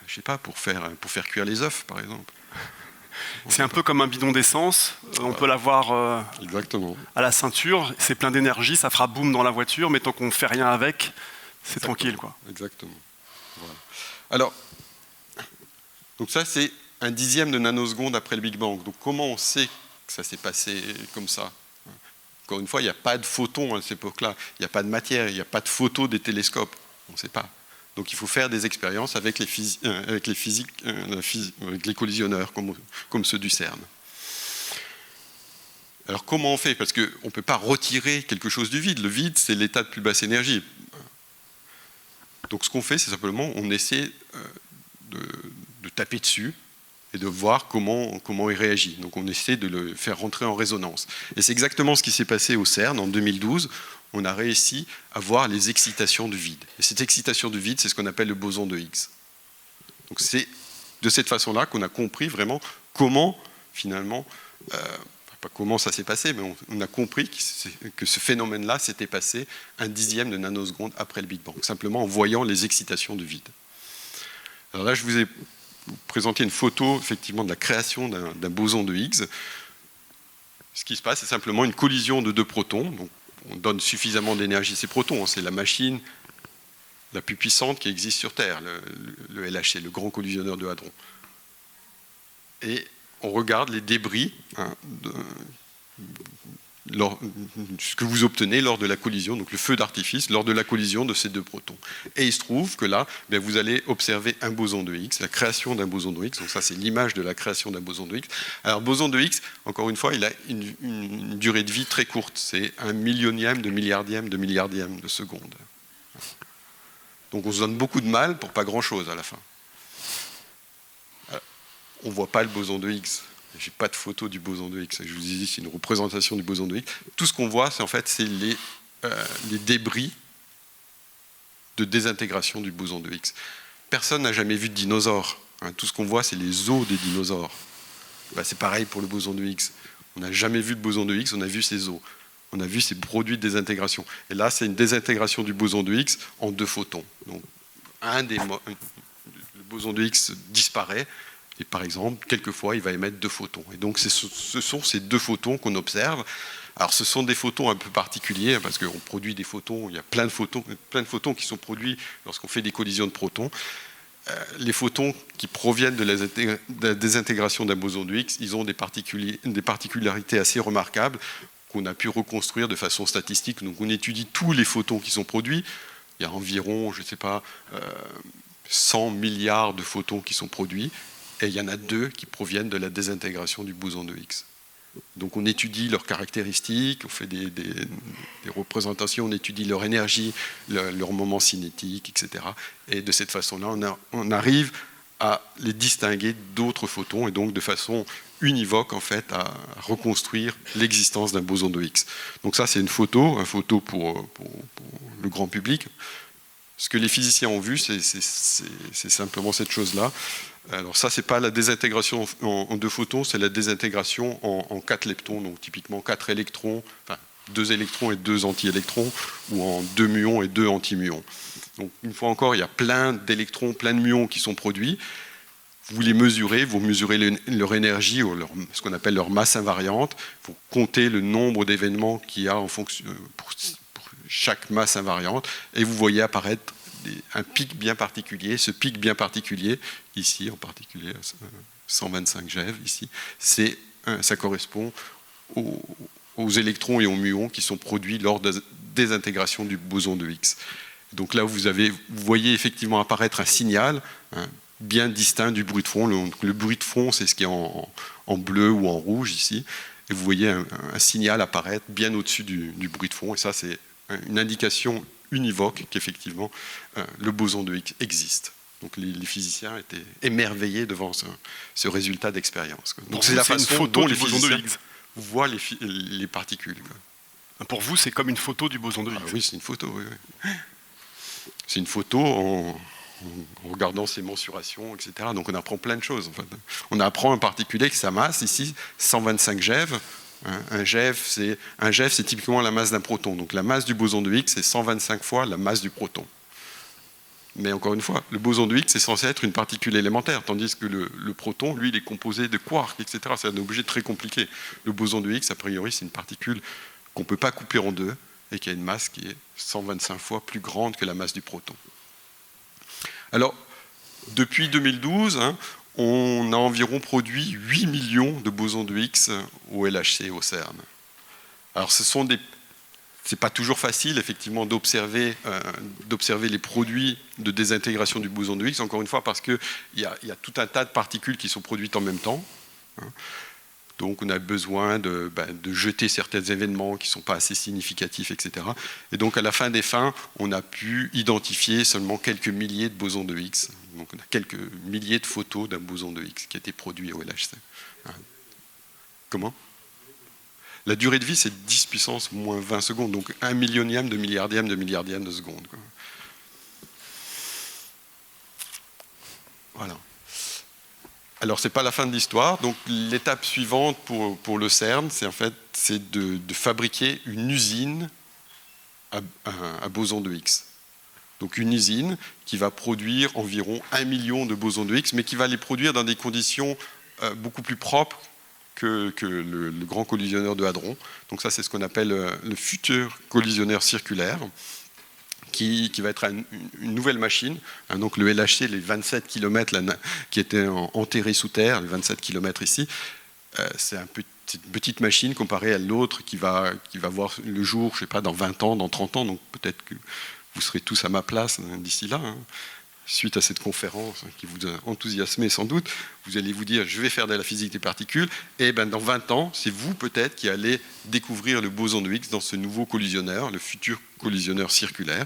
je ne sais pas, pour faire cuire les œufs, par exemple. C'est un peu comme un bidon d'essence, on peut l'avoir Exactement. à la ceinture, c'est plein d'énergie, ça fera boum dans la voiture, mais tant qu'on ne fait rien avec, c'est tranquille, quoi. Exactement. Voilà. Alors, donc ça c'est un dixième de nanoseconde après le Big Bang. Donc comment on sait que ça s'est passé comme ça? Encore une fois, il n'y a pas de photons à cette époque-là, il n'y a pas de matière, il n'y a pas de photos des télescopes, on ne sait pas. Donc il faut faire des expériences avec les collisionneurs, comme ceux du CERN. Alors comment on fait? Parce qu'on ne peut pas retirer quelque chose du vide. Le vide, c'est l'état de plus basse énergie. Donc ce qu'on fait, c'est simplement, on essaie de taper dessus et de voir comment il réagit. Donc on essaie de le faire rentrer en résonance. Et c'est exactement ce qui s'est passé au CERN en 2012. On a réussi à voir les excitations du vide. Et cette excitation du vide, c'est ce qu'on appelle le boson de Higgs. Donc c'est de cette façon-là qu'on a compris vraiment comment, finalement, pas comment ça s'est passé, mais on a compris que ce phénomène-là s'était passé un dixième de nanoseconde après le Big Bang, simplement en voyant les excitations du vide. Alors là, je vous ai présenté une photo, effectivement, de la création d'un boson de Higgs. Ce qui se passe, c'est simplement une collision de deux protons. Donc, on donne suffisamment d'énergie à ces protons. C'est la machine la plus puissante qui existe sur Terre, le LHC, le grand collisionneur de hadrons. Et on regarde les débris, ce que vous obtenez lors de la collision, donc le feu d'artifice, lors de la collision de ces deux protons. Et il se trouve que là, vous allez observer un boson de Higgs, la création d'un boson de Higgs. Donc ça, c'est l'image de la création d'un boson de Higgs. Alors, boson de Higgs, encore une fois, il a une durée de vie très courte. C'est un millionième de milliardième de seconde. Donc on se donne beaucoup de mal pour pas grand-chose à la fin. On ne voit pas le boson de Higgs. Je n'ai pas de photo du boson de Higgs. Je vous dis, c'est une représentation du boson de Higgs. Tout ce qu'on voit, c'est les débris de désintégration du boson de Higgs. Personne n'a jamais vu de dinosaures. Tout ce qu'on voit, c'est les os des dinosaures. C'est pareil pour le boson de Higgs. On n'a jamais vu de boson de Higgs, on a vu ses os. On a vu ces produits de désintégration. Et là, c'est une désintégration du boson de Higgs en deux photons. Donc, le boson de Higgs disparaît. Et par exemple, quelquefois, il va émettre deux photons. Et donc, ce sont ces deux photons qu'on observe. Alors, ce sont des photons un peu particuliers, parce qu'on produit des photons, il y a plein de photons qui sont produits lorsqu'on fait des collisions de protons. Les photons qui proviennent de la désintégration d'un boson de Higgs, ils ont des particularités assez remarquables qu'on a pu reconstruire de façon statistique. Donc, on étudie tous les photons qui sont produits. Il y a environ, je ne sais pas, 100 milliards de photons qui sont produits. Et il y en a deux qui proviennent de la désintégration du boson de Higgs. Donc on étudie leurs caractéristiques, on fait des représentations, on étudie leur énergie, leur moment cinétique, etc. Et de cette façon-là, on arrive à les distinguer d'autres photons et donc de façon univoque en fait à reconstruire l'existence d'un boson de Higgs. Donc ça c'est une photo pour le grand public. Ce que les physiciens ont vu, c'est simplement cette chose-là. Alors ça, c'est pas la désintégration en deux photons, c'est la désintégration en 4 leptons, donc typiquement 4 électrons, enfin 2 électrons et 2 anti-électrons, ou en 2 muons et 2 anti-muons. Donc une fois encore, il y a plein d'électrons, plein de muons qui sont produits. Vous les mesurez, vous mesurez leur énergie, ou ce qu'on appelle leur masse invariante. Vous comptez le nombre d'événements qu'il y a en fonction, pour chaque masse invariante, et vous voyez apparaître un pic bien particulier. Ce pic bien particulier, ici en particulier 125 GeV, ici, ça correspond aux électrons et aux muons qui sont produits lors de la désintégration du boson de Higgs. Donc là, vous voyez effectivement apparaître un signal bien distinct du bruit de fond. Le bruit de fond, c'est ce qui est en bleu ou en rouge ici, et vous voyez un signal apparaître bien au-dessus du bruit de fond, et ça, c'est une indication univoque qu'effectivement le boson de Higgs existe. Donc les physiciens étaient émerveillés devant ce résultat d'expérience. Donc c'est la façon dont les physiciens voient les particules. Pour vous, c'est comme une photo du boson de Higgs. Oui, c'est une photo. Oui. C'est une photo en regardant ses mensurations, etc. Donc on apprend plein de choses. En fait. On apprend en particulier que sa masse, ici, 125 GeV, Un GeV, c'est typiquement la masse d'un proton. Donc la masse du boson de Higgs, c'est 125 fois la masse du proton. Mais encore une fois, le boson de Higgs est censé être une particule élémentaire, tandis que le proton, lui, il est composé de quarks, etc. C'est un objet très compliqué. Le boson de Higgs, a priori, c'est une particule qu'on ne peut pas couper en deux et qui a une masse qui est 125 fois plus grande que la masse du proton. Alors, depuis 2012, on a environ produit 8 millions de bosons de Higgs au LHC et au CERN. Alors, c'est pas toujours facile, effectivement, d'observer les produits de désintégration du boson de Higgs, encore une fois, parce qu'il y a tout un tas de particules qui sont produites en même temps. Donc, on a besoin de jeter certains événements qui ne sont pas assez significatifs, etc. Et donc, à la fin des fins, on a pu identifier seulement quelques milliers de bosons de Higgs. Donc, on a quelques milliers de photos d'un boson de Higgs qui a été produit au LHC. Comment ? La durée de vie, c'est 10 puissance moins 20 secondes, donc 1 millionième de milliardième de seconde. Voilà. Alors, ce n'est pas la fin de l'histoire. Donc, l'étape suivante pour le CERN, c'est de fabriquer une usine à bosons de Higgs. Donc, une usine qui va produire environ 1 million de bosons de Higgs, mais qui va les produire dans des conditions beaucoup plus propres que le grand collisionneur de hadrons. Donc ça, c'est ce qu'on appelle le futur collisionneur circulaire, qui va être une nouvelle machine. Donc le LHC, les 27 km qui étaient enterrés sous terre, les 27 km ici, c'est une petite machine comparée à l'autre qui va voir le jour, je ne sais pas, dans 20 ans, dans 30 ans. Donc peut-être que vous serez tous à ma place d'ici là. Suite à cette conférence qui vous a enthousiasmé sans doute, vous allez vous dire, je vais faire de la physique des particules, et dans 20 ans, c'est vous peut-être qui allez découvrir le boson de Higgs dans ce nouveau collisionneur, le futur collisionneur circulaire,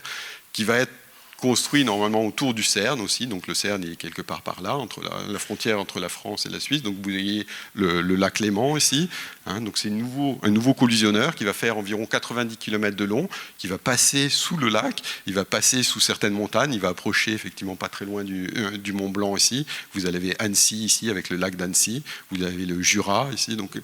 qui va être construit normalement autour du CERN aussi. Donc le CERN est quelque part par là, entre la frontière entre la France et la Suisse. Donc vous voyez le lac Léman ici. Donc c'est un nouveau collisionneur qui va faire environ 90 km de long, qui va passer sous le lac, il va passer sous certaines montagnes, il va approcher effectivement pas très loin du Mont Blanc ici. Vous avez Annecy ici avec le lac d'Annecy, vous avez le Jura ici. Donc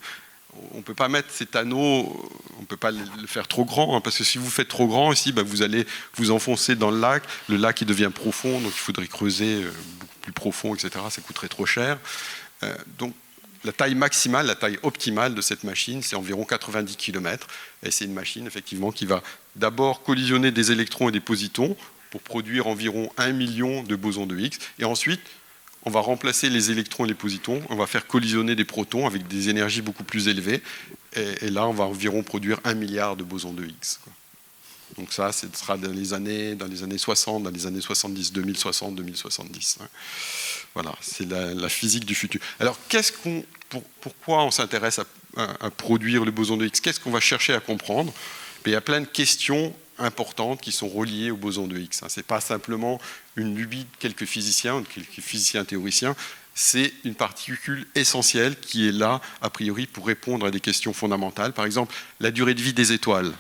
on ne peut pas mettre cet anneau, on ne peut pas le faire trop grand, parce que si vous faites trop grand ici, vous allez vous enfoncer dans le lac il devient profond, donc il faudrait creuser beaucoup plus profond, etc. Ça coûterait trop cher. Donc la taille maximale, la taille optimale de cette machine, c'est environ 90 km, et c'est une machine effectivement qui va d'abord collisionner des électrons et des positons pour produire environ 1 million de bosons de Higgs, et ensuite on va remplacer les électrons et les positons, on va faire collisionner des protons avec des énergies beaucoup plus élevées, et là on va environ produire 1 milliard de bosons de Higgs. Donc ça, ce sera dans les années 60, dans les années 70, 2060, 2070. Voilà, c'est la physique du futur. Alors pourquoi on s'intéresse à produire le boson de Higgs? Qu'est-ce qu'on va chercher à comprendre? Il y a plein de questions importantes qui sont reliées au boson de Higgs. Ce n'est pas simplement une lubie de quelques physiciens, de quelques physiciens théoriciens, c'est une particule essentielle qui est là, a priori, pour répondre à des questions fondamentales. Par exemple, la durée de vie des étoiles.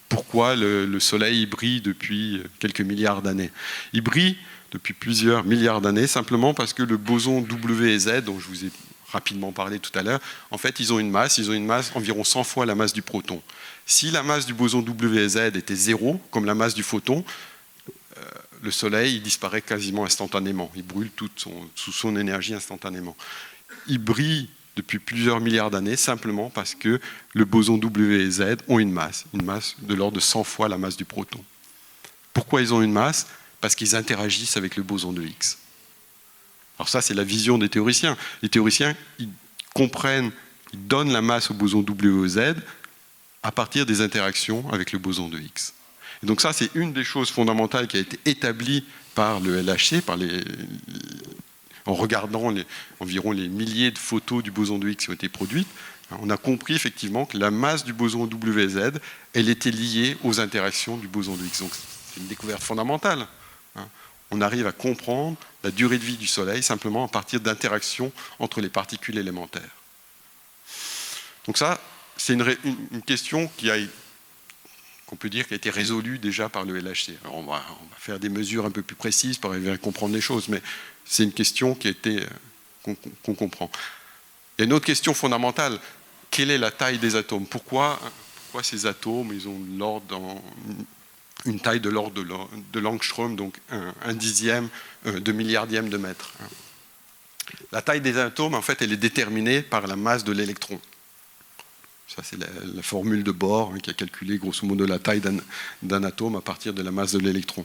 Pourquoi le Soleil brille depuis quelques milliards d'années? Il brille depuis plusieurs milliards d'années simplement parce que le boson W et Z, dont je vous ai rapidement parlé tout à l'heure, en fait, ils ont une masse environ 100 fois la masse du proton. Si la masse du boson W et Z était zéro, comme la masse du photon, le Soleil il disparaît quasiment instantanément. Il brûle sous son énergie instantanément. Il brille depuis plusieurs milliards d'années simplement parce que le boson W et Z ont une masse de l'ordre de 100 fois la masse du proton. Pourquoi ils ont une masse? Parce qu'ils interagissent avec le boson de Higgs. Alors ça, c'est la vision des théoriciens. Les théoriciens, ils comprennent, ils donnent la masse au boson W et Z à partir des interactions avec le boson de Higgs. Et donc ça, c'est une des choses fondamentales qui a été établie par le LHC, en regardant environ les milliers de photos du boson de Higgs qui ont été produites. On a compris effectivement que la masse du boson W et Z, elle était liée aux interactions du boson de Higgs. Donc c'est une découverte fondamentale. On arrive à comprendre la durée de vie du Soleil simplement à partir d'interactions entre les particules élémentaires. Donc ça, c'est une question qu'on peut dire qui a été résolue déjà par le LHC. Alors on va faire des mesures un peu plus précises pour arriver à comprendre les choses, mais c'est une question qu'on comprend. Il y a une autre question fondamentale. quelle est la taille des atomes? Pourquoi ces atomes, ils ont une taille de l'ordre de l'angstrom, donc un dixième de milliardième de mètre. La taille des atomes, en fait, elle est déterminée par la masse de l'électron. Ça, c'est la formule de Bohr, qui a calculé grosso modo la taille d'un atome à partir de la masse de l'électron.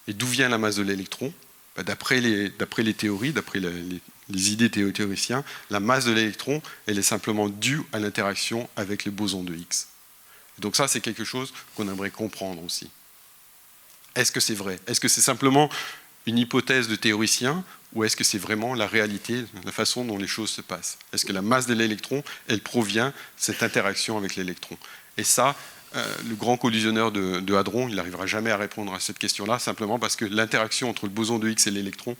Et d'où vient la masse de l'électron? D'après les théories, d'après les idées théoriciens, la masse de l'électron, elle est simplement due à l'interaction avec le boson de Higgs. Donc ça, c'est quelque chose qu'on aimerait comprendre aussi. Est-ce que c'est vrai? Est-ce que c'est simplement une hypothèse de théoricien ou est-ce que c'est vraiment la réalité, la façon dont les choses se passent? Est-ce que la masse de l'électron, elle provient de cette interaction avec l'électron? Et ça, le grand collisionneur de Hadron, il n'arrivera jamais à répondre à cette question-là, simplement parce que l'interaction entre le boson de Higgs et l'électron,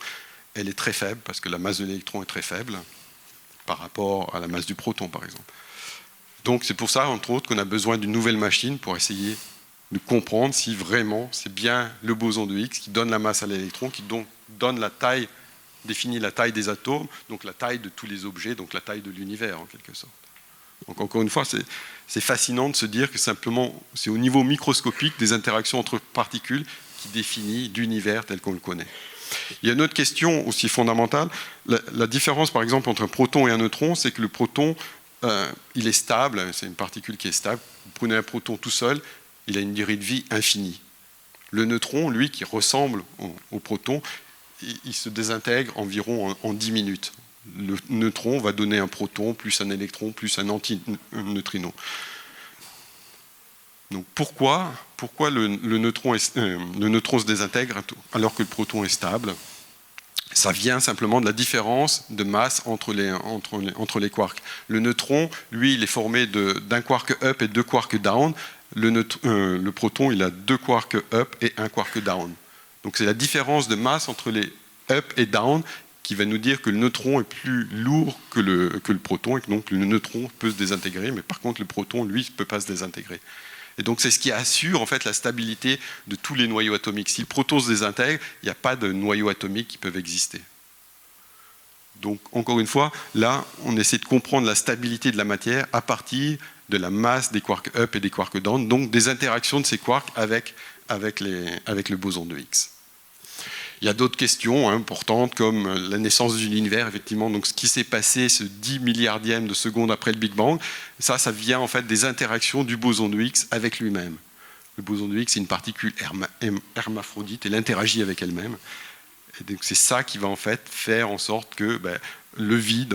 elle est très faible, parce que la masse de l'électron est très faible par rapport à la masse du proton, par exemple. Donc c'est pour ça, entre autres, qu'on a besoin d'une nouvelle machine pour essayer de comprendre si vraiment c'est bien le boson de Higgs qui donne la masse à l'électron, qui donc donne la taille, définit la taille des atomes, donc la taille de tous les objets, donc la taille de l'univers en quelque sorte. Donc encore une fois, c'est fascinant de se dire que simplement c'est au niveau microscopique des interactions entre particules qui définit l'univers tel qu'on le connaît. Il y a une autre question aussi fondamentale. La différence par exemple entre un proton et un neutron, c'est que le proton, il est stable, c'est une particule qui est stable. Vous prenez un proton tout seul, il a une durée de vie infinie. Le neutron, lui, qui ressemble au proton, il se désintègre environ en 10 minutes. Le neutron va donner un proton, plus un électron, plus un antineutrino. Donc pourquoi le neutron se désintègre alors que le proton est stable? Ça vient simplement de la différence de masse entre les quarks. Le neutron, lui, il est formé d'un quark up et deux quarks down. Le proton, il a deux quarks up et un quark down. Donc c'est la différence de masse entre les up et down qui va nous dire que le neutron est plus lourd que le proton et que donc le neutron peut se désintégrer, mais par contre le proton, lui, ne peut pas se désintégrer. Et donc c'est ce qui assure en fait la stabilité de tous les noyaux atomiques. Si le proton se désintègre, il n'y a pas de noyaux atomiques qui peuvent exister. Donc encore une fois, là, on essaie de comprendre la stabilité de la matière à partir de la masse des quarks up et des quarks down, donc des interactions de ces quarks avec le boson de Higgs. Il y a d'autres questions importantes comme la naissance de l'univers, effectivement. Donc, ce qui s'est passé ce 10 milliardième de seconde après le Big Bang, ça vient en fait des interactions du boson de Higgs avec lui-même. Le boson de Higgs, c'est une particule hermaphrodite, elle interagit avec elle-même. Et donc, c'est ça qui va en fait faire en sorte que le vide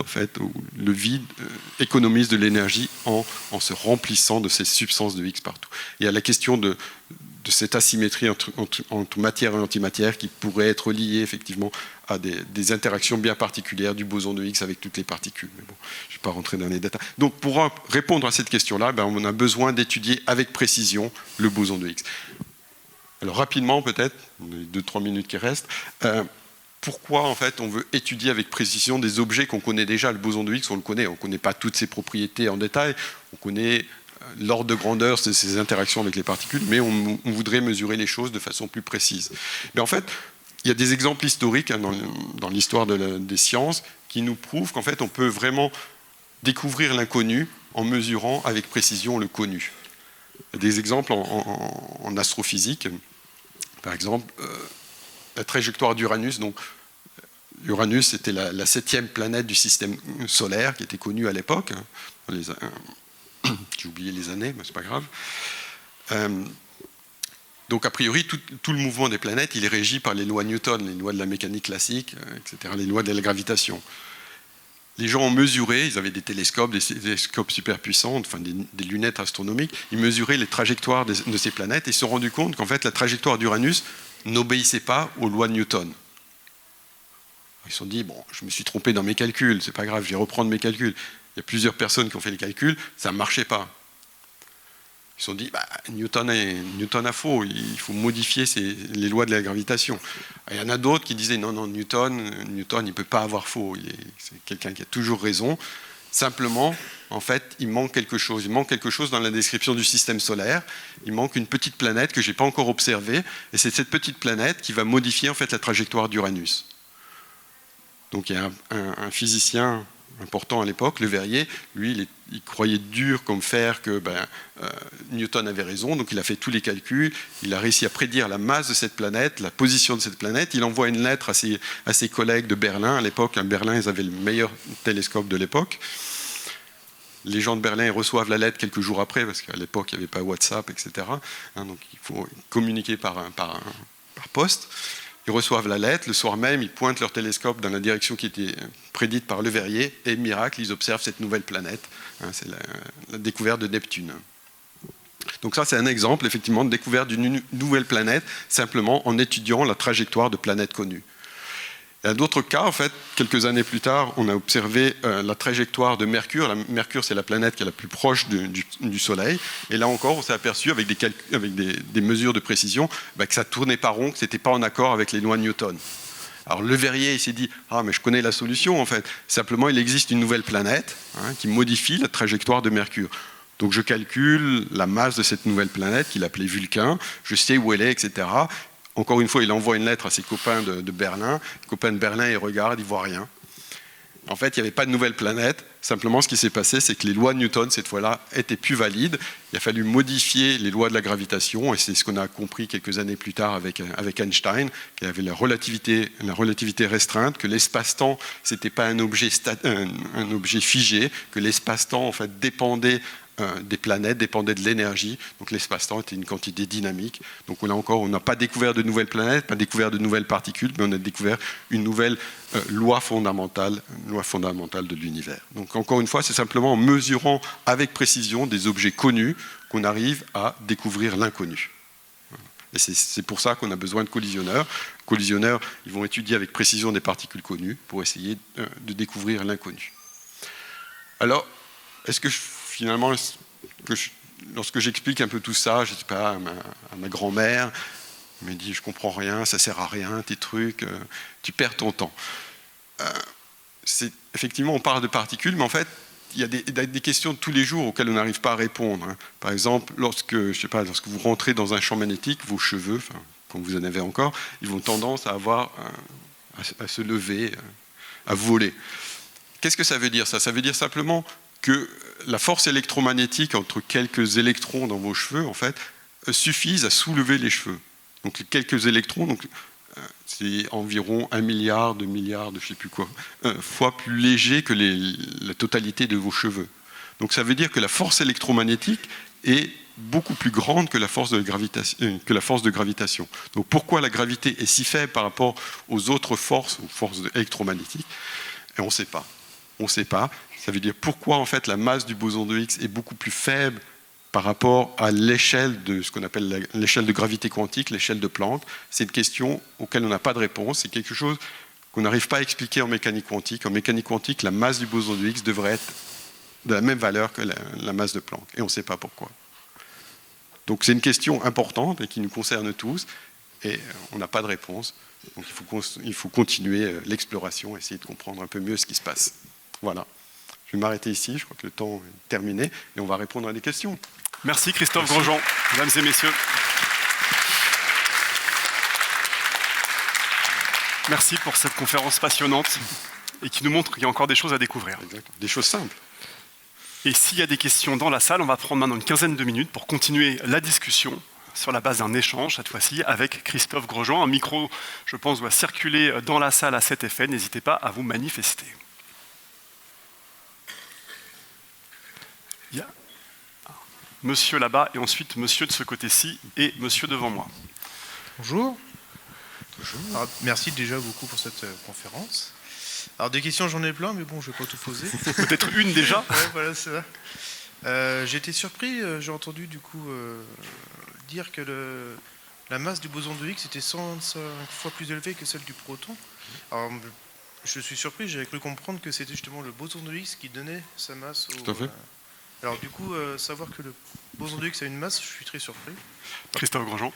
économise de l'énergie en se remplissant de ces substances de Higgs partout. Il y a la question de cette asymétrie entre matière et antimatière qui pourrait être liée effectivement à des interactions bien particulières du boson de Higgs avec toutes les particules. Mais bon, je ne vais pas rentrer dans les détails. Donc pour répondre à cette question-là, on a besoin d'étudier avec précision le boson de Higgs. Alors rapidement peut-être, les 2-3 minutes qui restent, pourquoi en fait on veut étudier avec précision des objets qu'on connaît déjà? Le boson de Higgs, on le connaît, on ne connaît pas toutes ses propriétés en détail, on connaît l'ordre de grandeur de ces interactions avec les particules, mais on voudrait mesurer les choses de façon plus précise. Mais en fait, il y a des exemples historiques dans l'histoire des sciences qui nous prouvent qu'en fait, on peut vraiment découvrir l'inconnu en mesurant avec précision le connu. Il y a des exemples en astrophysique. Par exemple, la trajectoire d'Uranus. Donc, Uranus, c'était la 7e planète du système solaire qui était connue à l'époque. J'ai oublié les années, mais c'est pas grave. Donc a priori, tout le mouvement des planètes, il est régi par les lois Newton, les lois de la mécanique classique, etc., les lois de la gravitation. Les gens ont mesuré, ils avaient des télescopes super puissants, enfin des lunettes astronomiques, ils mesuraient les trajectoires de ces planètes et se sont rendus compte qu'en fait la trajectoire d'Uranus n'obéissait pas aux lois de Newton. Ils se sont dit, bon, je me suis trompé dans mes calculs, c'est pas grave, je vais reprendre mes calculs. Il y a plusieurs personnes qui ont fait les calculs, ça ne marchait pas. Ils se sont dit, Newton a faux, il faut modifier les lois de la gravitation. Et il y en a d'autres qui disaient, non, Newton il ne peut pas avoir faux, c'est quelqu'un qui a toujours raison. Simplement, en fait, il manque quelque chose. Il manque quelque chose dans la description du système solaire. Il manque une petite planète que je n'ai pas encore observée, et c'est cette petite planète qui va modifier en fait la trajectoire d'Uranus. Donc il y a un physicien important à l'époque, Le Verrier, lui, il croyait dur comme fer que Newton avait raison, donc il a fait tous les calculs, il a réussi à prédire la masse de cette planète, la position de cette planète, il envoie une lettre à ses collègues de Berlin, à l'époque, à Berlin, ils avaient le meilleur télescope de l'époque. Les gens de Berlin reçoivent la lettre quelques jours après, parce qu'à l'époque, il n'y avait pas WhatsApp, etc. Donc il faut communiquer par poste. Ils reçoivent la lettre, le soir même, ils pointent leur télescope dans la direction qui était prédite par Le Verrier, et miracle, ils observent cette nouvelle planète. C'est la découverte de Neptune. Donc ça, c'est un exemple, effectivement, de découverte d'une nouvelle planète, simplement en étudiant la trajectoire de planètes connues. Il y a d'autres cas, en fait, quelques années plus tard, on a observé la trajectoire de Mercure. Mercure, c'est la planète qui est la plus proche du Soleil. Et là encore, on s'est aperçu avec des mesures de précision que ça ne tournait pas rond, que ce n'était pas en accord avec les lois de Newton. Alors Le Verrier, il s'est dit « Ah, mais je connais la solution, en fait. Simplement, il existe une nouvelle planète qui modifie la trajectoire de Mercure. Donc je calcule la masse de cette nouvelle planète qu'il appelait Vulcain, je sais où elle est, etc. » Encore une fois, il envoie une lettre à ses copains de Berlin. Les copains de Berlin, ils regardent, ils ne voient rien. En fait, il n'y avait pas de nouvelle planète. Simplement, ce qui s'est passé, c'est que les lois de Newton, cette fois-là, étaient plus valides. Il a fallu modifier les lois de la gravitation, et c'est ce qu'on a compris quelques années plus tard avec Einstein, qui avait la relativité restreinte, que l'espace-temps, ce n'était pas un objet figé, que l'espace-temps, en fait, dépendait des planètes, dépendait de l'énergie. Donc l'espace-temps était une quantité dynamique. Donc là encore, on n'a pas découvert de nouvelles planètes, pas découvert de nouvelles particules, mais on a découvert une nouvelle loi fondamentale de l'univers. Donc encore une fois, c'est simplement en mesurant avec précision des objets connus qu'on arrive à découvrir l'inconnu. Et c'est pour ça qu'on a besoin de collisionneurs. Collisionneurs, ils vont étudier avec précision des particules connues pour essayer de découvrir l'inconnu. Alors, est-ce que finalement, lorsque j'explique un peu tout ça, je ne sais pas, à ma grand-mère, elle me dit « je ne comprends rien, ça ne sert à rien, tes trucs, tu perds ton temps ». Effectivement, on parle de particules, mais en fait, il y a des questions de tous les jours auxquelles on n'arrive pas à répondre. Par exemple, lorsque vous rentrez dans un champ magnétique, vos cheveux, quand vous en avez encore, ils vont tendance à se lever, à voler. Qu'est-ce que ça veut dire ça ? Ça veut dire simplement que la force électromagnétique entre quelques électrons dans vos cheveux, en fait, suffisent à soulever les cheveux. Donc quelques électrons, c'est environ 1 milliard, 2 milliards, de je ne sais plus quoi, fois plus léger que la totalité de vos cheveux. Donc ça veut dire que la force électromagnétique est beaucoup plus grande que la force de gravitation. Donc pourquoi la gravité est si faible par rapport aux autres forces électromagnétiques ? Et on ne sait pas. On ne sait pas. Ça veut dire pourquoi en fait la masse du boson de Higgs est beaucoup plus faible par rapport à l'échelle de ce qu'on appelle l'échelle de gravité quantique, l'échelle de Planck. C'est une question auquel on n'a pas de réponse. C'est quelque chose qu'on n'arrive pas à expliquer en mécanique quantique. En mécanique quantique, la masse du boson de Higgs devrait être de la même valeur que la masse de Planck. Et on ne sait pas pourquoi. Donc c'est une question importante et qui nous concerne tous. Et on n'a pas de réponse. Donc il faut continuer l'exploration, essayer de comprendre un peu mieux ce qui se passe. Voilà. Je vais m'arrêter ici, je crois que le temps est terminé, et on va répondre à des questions. Merci Christophe Grosjean, mesdames et messieurs. Merci pour cette conférence passionnante et qui nous montre qu'il y a encore des choses à découvrir. Exactement. Des choses simples. Et s'il y a des questions dans la salle, on va prendre maintenant une quinzaine de minutes pour continuer la discussion sur la base d'un échange, cette fois-ci, avec Christophe Grosjean. Un micro, je pense, doit circuler dans la salle à cet effet. N'hésitez pas à vous manifester. Il y a monsieur là-bas et ensuite monsieur de ce côté-ci et monsieur devant moi. Bonjour. Alors, merci déjà beaucoup pour cette conférence. Alors des questions j'en ai plein, mais bon je ne vais pas tout poser. Peut-être une déjà. Ouais, voilà, c'est ça. J'ai été surpris, j'ai entendu du coup dire que la masse du boson de Higgs était 105 fois plus élevée que celle du proton. Alors, je suis surpris, j'avais cru comprendre que c'était justement le boson de Higgs qui donnait sa masse au... Tout à fait. Alors du coup, savoir que le boson de Higgs a une masse, je suis très surpris. Christophe Grosjean.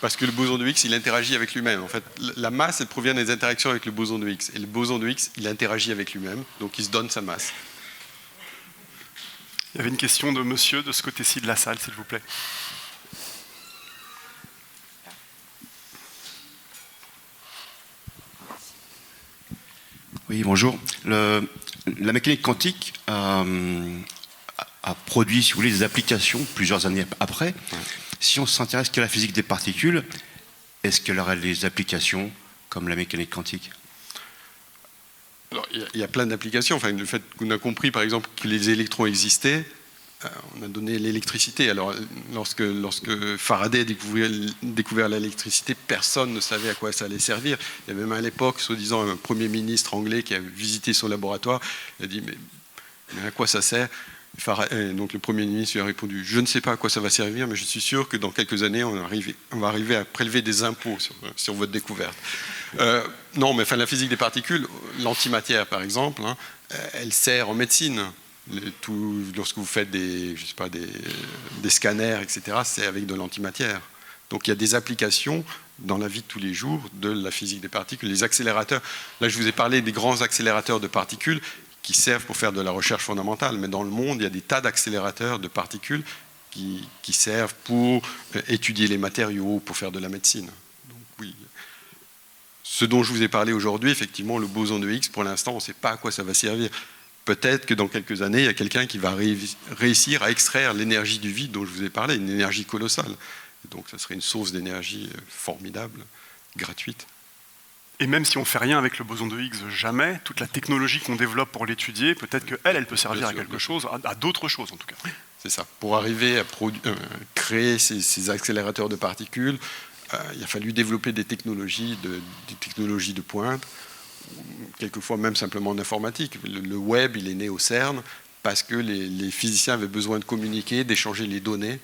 Parce que le boson de Higgs, il interagit avec lui-même. En fait, la masse, elle provient des interactions avec le boson de Higgs. Et le boson de Higgs, il interagit avec lui-même, donc il se donne sa masse. Il y avait une question de monsieur de ce côté-ci de la salle, s'il vous plaît. Oui, bonjour. la mécanique quantique a produit, si vous voulez, des applications plusieurs années après. Si on s'intéresse qu'à la physique des particules, est-ce qu'elle aurait des applications comme la mécanique quantique? Alors, il y a plein d'applications. Enfin, le fait qu'on a compris, par exemple, que les électrons existaient, on a donné l'électricité. Alors, lorsque Faraday a découvert l'électricité, personne ne savait à quoi ça allait servir. Il y avait même à l'époque, soi-disant, un premier ministre anglais qui a visité son laboratoire. Il a dit, mais à quoi ça sert? Donc le Premier ministre lui a répondu, je ne sais pas à quoi ça va servir, mais je suis sûr que dans quelques années, on va arriver à prélever des impôts sur votre découverte. Non, mais enfin, la physique des particules, l'antimatière par exemple, elle sert en médecine. Lorsque vous faites des scanners, etc., c'est avec de l'antimatière. Donc il y a des applications dans la vie de tous les jours de la physique des particules. Les accélérateurs, là je vous ai parlé des grands accélérateurs de particules, qui servent pour faire de la recherche fondamentale. Mais dans le monde, il y a des tas d'accélérateurs de particules qui servent pour étudier les matériaux, pour faire de la médecine. Donc, oui. Ce dont je vous ai parlé aujourd'hui, effectivement, le boson de Higgs, pour l'instant, on ne sait pas à quoi ça va servir. Peut-être que dans quelques années, il y a quelqu'un qui va réussir à extraire l'énergie du vide dont je vous ai parlé, une énergie colossale. Donc, ça serait une source d'énergie formidable, gratuite. Et même si on ne fait rien avec le boson de Higgs, jamais, toute la technologie qu'on développe pour l'étudier, peut-être qu'elle peut servir à quelque chose, à d'autres choses en tout cas. C'est ça. Pour arriver à créer ces accélérateurs de particules, il a fallu développer des technologies de pointe, quelquefois même simplement en informatique. Le web, il est né au CERN parce que les physiciens avaient besoin de communiquer, d'échanger les données.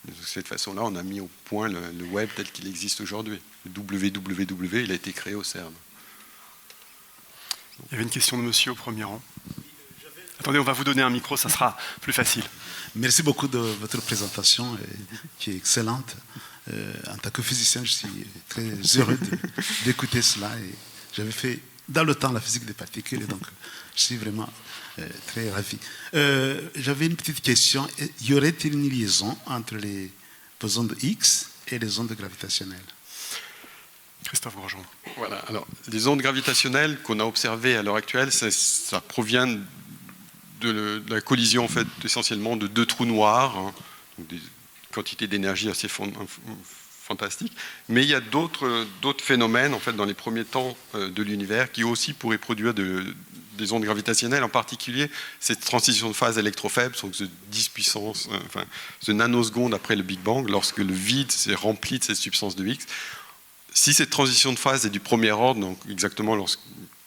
De cette façon-là, on a mis au point le web tel qu'il existe aujourd'hui. Le www, il a été créé au CERN. Il y avait une question de monsieur au premier rang. Attendez, on va vous donner un micro, ça sera plus facile. Merci beaucoup de votre présentation qui est excellente. En tant que physicien, je suis très heureux d'écouter cela. J'avais fait dans le temps la physique des particules, et donc je suis vraiment très ravi. J'avais une petite question. Y aurait-il une liaison entre les bosons de Higgs et les ondes gravitationnelles? Christophe Grosjean. Voilà. Alors, les ondes gravitationnelles qu'on a observées à l'heure actuelle, ça provient de la collision en fait, essentiellement de deux trous noirs, donc des quantités d'énergie assez fantastiques. Mais il y a d'autres phénomènes en fait, dans les premiers temps de l'univers qui aussi pourraient produire des ondes gravitationnelles, en particulier cette transition de phase électrofaible, donc ce 10 puissance, ce nanoseconde après le Big Bang, lorsque le vide s'est rempli de cette substance de Higgs. Si cette transition de phase est du premier ordre, donc exactement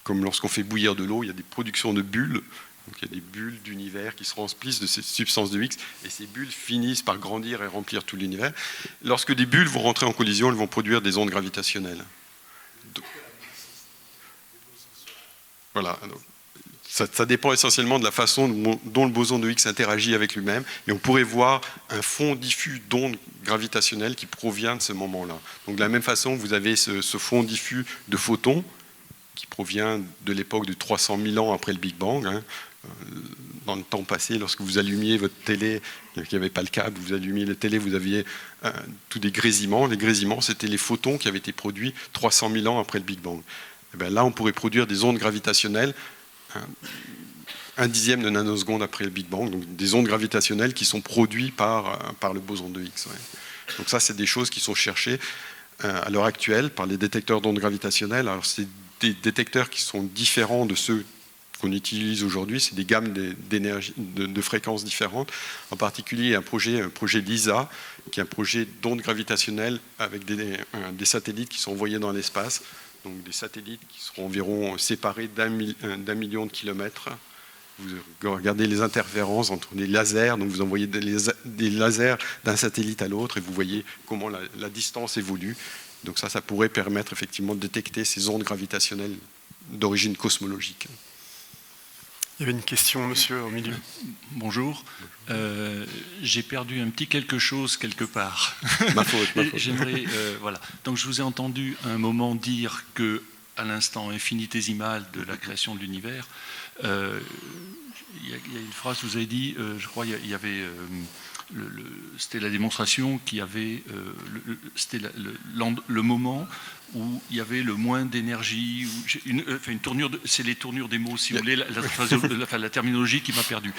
comme lorsqu'on fait bouillir de l'eau, il y a des productions de bulles, donc il y a des bulles d'univers qui se remplissent de cette substance de Higgs, et ces bulles finissent par grandir et remplir tout l'univers. Lorsque des bulles vont rentrer en collision, elles vont produire des ondes gravitationnelles. Voilà. Donc, ça dépend essentiellement de la façon dont le boson de Higgs interagit avec lui-même, et on pourrait voir un fond diffus d'ondes gravitationnelles qui provient de ce moment-là. Donc de la même façon, vous avez ce fond diffus de photons qui provient de l'époque de 300 000 ans après le Big Bang. Dans le temps passé, lorsque vous allumiez votre télé, il n'y avait pas le câble, vous allumiez la télé, vous aviez tous des grésillements. Les grésillements, c'était les photons qui avaient été produits 300 000 ans après le Big Bang. Et bien là, on pourrait produire des ondes gravitationnelles un dixième de nanoseconde après le Big Bang, donc des ondes gravitationnelles qui sont produites par le boson de Higgs. Ouais. Donc ça, c'est des choses qui sont cherchées à l'heure actuelle par les détecteurs d'ondes gravitationnelles. Alors c'est des détecteurs qui sont différents de ceux qu'on utilise aujourd'hui, c'est des gammes d'énergie, de fréquences différentes. En particulier, un projet LISA, qui est un projet d'ondes gravitationnelles avec des satellites qui sont envoyés dans l'espace. Donc des satellites qui seront environ séparés d'un million de kilomètres. Vous regardez les interférences entre les lasers, donc vous envoyez des lasers d'un satellite à l'autre et vous voyez comment la distance évolue. Donc ça pourrait permettre effectivement de détecter ces ondes gravitationnelles d'origine cosmologique. Il y avait une question, monsieur, au milieu. Bonjour. J'ai perdu un petit quelque chose quelque part. Ma faute. J'aimerais, voilà. Donc je vous ai entendu un moment dire que, à l'instant infinitésimal de la création de l'univers, il y a une phrase, vous avez dit, je crois, il y avait c'était la démonstration qui avait, c'était le moment où il y avait le moins d'énergie, une tournure, c'est les tournures des mots, si vous voulez, la terminologie qui m'a perdu.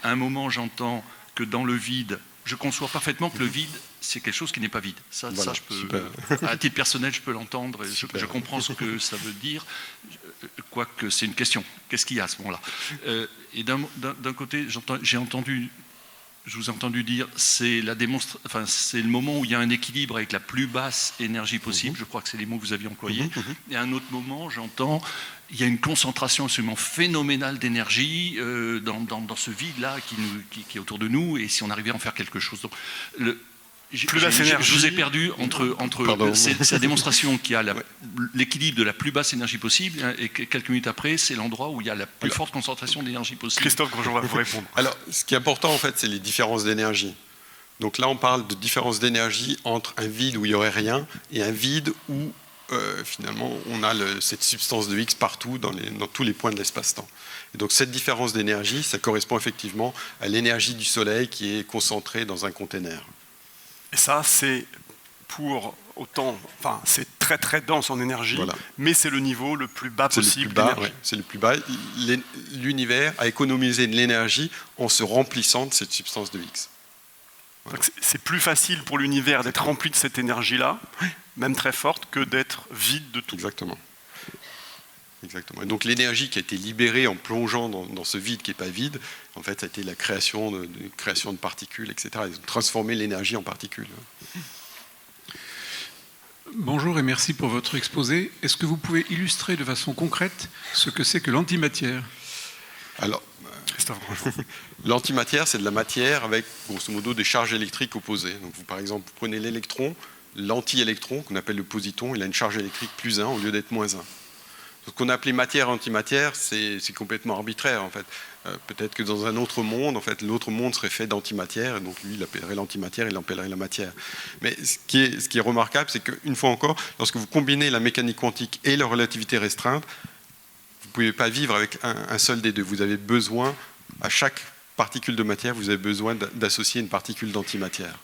À un moment, j'entends que dans le vide, je conçois parfaitement que le vide, c'est quelque chose qui n'est pas vide. Ça, Voilà, je peux, à titre personnel, je peux l'entendre, je comprends ce que ça veut dire, quoique c'est une question. Qu'est-ce qu'il y a à ce moment-là? Et d'un côté, je vous ai entendu dire, c'est le moment où il y a un équilibre avec la plus basse énergie possible. Je crois que c'est les mots que vous aviez employés. Et à un autre moment, j'entends, il y a une concentration absolument phénoménale d'énergie dans ce vide-là qui est autour de nous. Et si on arrivait à en faire quelque chose. Donc, je vous ai perdu entre c'est la démonstration qui a l'équilibre de la plus basse énergie possible, hein, et quelques minutes après, c'est l'endroit où il y a la plus forte concentration d'énergie possible. Christophe Grosjean va vous répondre. Alors, ce qui est important, en fait, c'est les différences d'énergie. Donc là, on parle de différence d'énergie entre un vide où il n'y aurait rien et un vide où, finalement, on a cette substance de X partout, dans tous les points de l'espace-temps. Et donc, cette différence d'énergie, ça correspond effectivement à l'énergie du Soleil qui est concentrée dans un container. Et ça, c'est c'est très très dense en énergie, voilà. Mais c'est le niveau le plus bas possible d'énergie. Ouais, c'est le plus bas. L'univers a économisé de l'énergie en se remplissant de cette substance de X. Voilà. C'est plus facile pour l'univers d'être rempli de cette énergie-là, même très forte, que d'être vide de tout. Exactement. Et donc l'énergie qui a été libérée en plongeant dans ce vide qui n'est pas vide, en fait, ça a été la création de particules, etc. Ils ont transformé l'énergie en particules. Bonjour et merci pour votre exposé. Est-ce que vous pouvez illustrer de façon concrète ce que c'est que l'antimatière? Alors, l'antimatière, c'est de la matière avec, grosso modo, des charges électriques opposées. Donc, par exemple, vous prenez l'électron, l'anti-électron, qu'on appelle le positon, il a une charge électrique +1 au lieu d'être -1. Ce qu'on a appelé matière antimatière, c'est complètement arbitraire, en fait. Peut-être que dans un autre monde, en fait, l'autre monde serait fait d'antimatière, et donc lui, il appellerait l'antimatière, il appellerait la matière. Mais ce qui est remarquable, c'est qu'une fois encore, lorsque vous combinez la mécanique quantique et la relativité restreinte, vous ne pouvez pas vivre avec un seul des deux. Vous avez besoin, à chaque particule de matière, vous avez besoin d'associer une particule d'antimatière.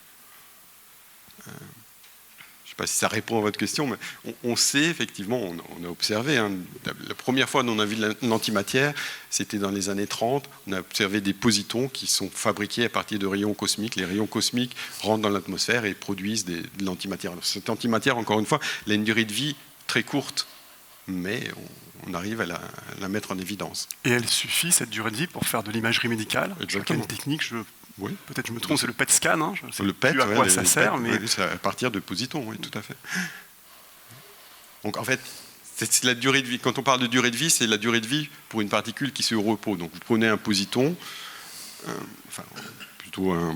Je ne sais pas si ça répond à votre question, mais on sait effectivement, on a observé, hein, la première fois qu'on a vu l'antimatière, c'était dans les années 30, on a observé des positons qui sont fabriqués à partir de rayons cosmiques. Les rayons cosmiques rentrent dans l'atmosphère et produisent de l'antimatière. Cette antimatière, encore une fois, elle a une durée de vie très courte, mais on arrive à la mettre en évidence. Et elle suffit, cette durée de vie, pour faire de l'imagerie médicale. Exactement. Une technique, oui. Peut-être je me trompe, c'est le PET scan. Hein, je ne sais le PET, plus à quoi ça sert. Mais... Oui, c'est à partir de positons, oui, tout à fait. Donc en fait, c'est la durée de vie. Quand on parle de durée de vie, c'est la durée de vie pour une particule qui se au repos. Donc vous prenez un positon, plutôt un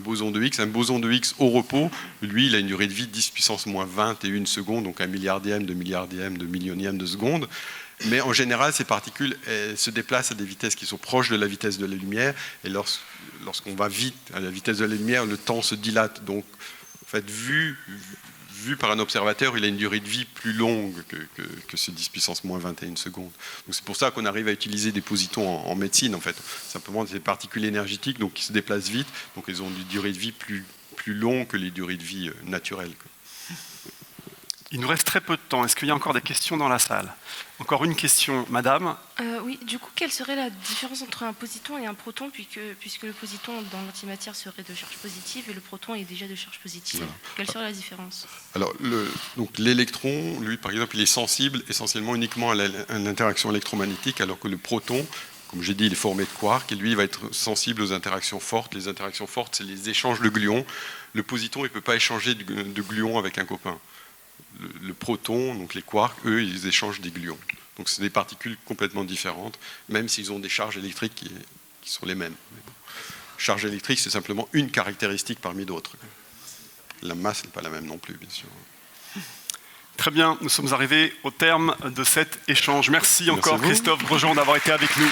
boson de X. Un boson de X au repos, lui, il a une durée de vie de 10 puissance moins 21 secondes, donc un milliardième de millionième de seconde. Mais en général, ces particules se déplacent à des vitesses qui sont proches de la vitesse de la lumière. Et lorsqu'on va vite à la vitesse de la lumière, le temps se dilate. Donc, en fait, vu par un observateur, il a une durée de vie plus longue que ce 10 puissance moins 21 secondes. Donc, c'est pour ça qu'on arrive à utiliser des positons en médecine, en fait. Simplement des particules énergétiques donc, qui se déplacent vite. Donc, elles ont une durée de vie plus longue que les durées de vie naturelles. Il nous reste très peu de temps. Est-ce qu'il y a encore des questions dans la salle? Encore une question, madame. Oui, du coup, quelle serait la différence entre un positon et un proton, puisque le positon dans l'antimatière serait de charge positive et le proton est déjà de charge positive. Voilà. Quelle serait la différence? Alors, l'électron, lui, par exemple, il est sensible essentiellement uniquement à l'interaction électromagnétique, alors que le proton, comme j'ai dit, il est formé de quarks, et lui, il va être sensible aux interactions fortes. Les interactions fortes, c'est les échanges de gluons. Le positon, il ne peut pas échanger de gluons avec un copain. Le proton, donc les quarks, eux, ils échangent des gluons. Donc c'est des particules complètement différentes, même s'ils ont des charges électriques qui sont les mêmes. Charge électrique, c'est simplement une caractéristique parmi d'autres. La masse n'est pas la même non plus, bien sûr. Très bien, nous sommes arrivés au terme de cet échange. Merci encore Christophe Grosjean d'avoir été avec nous.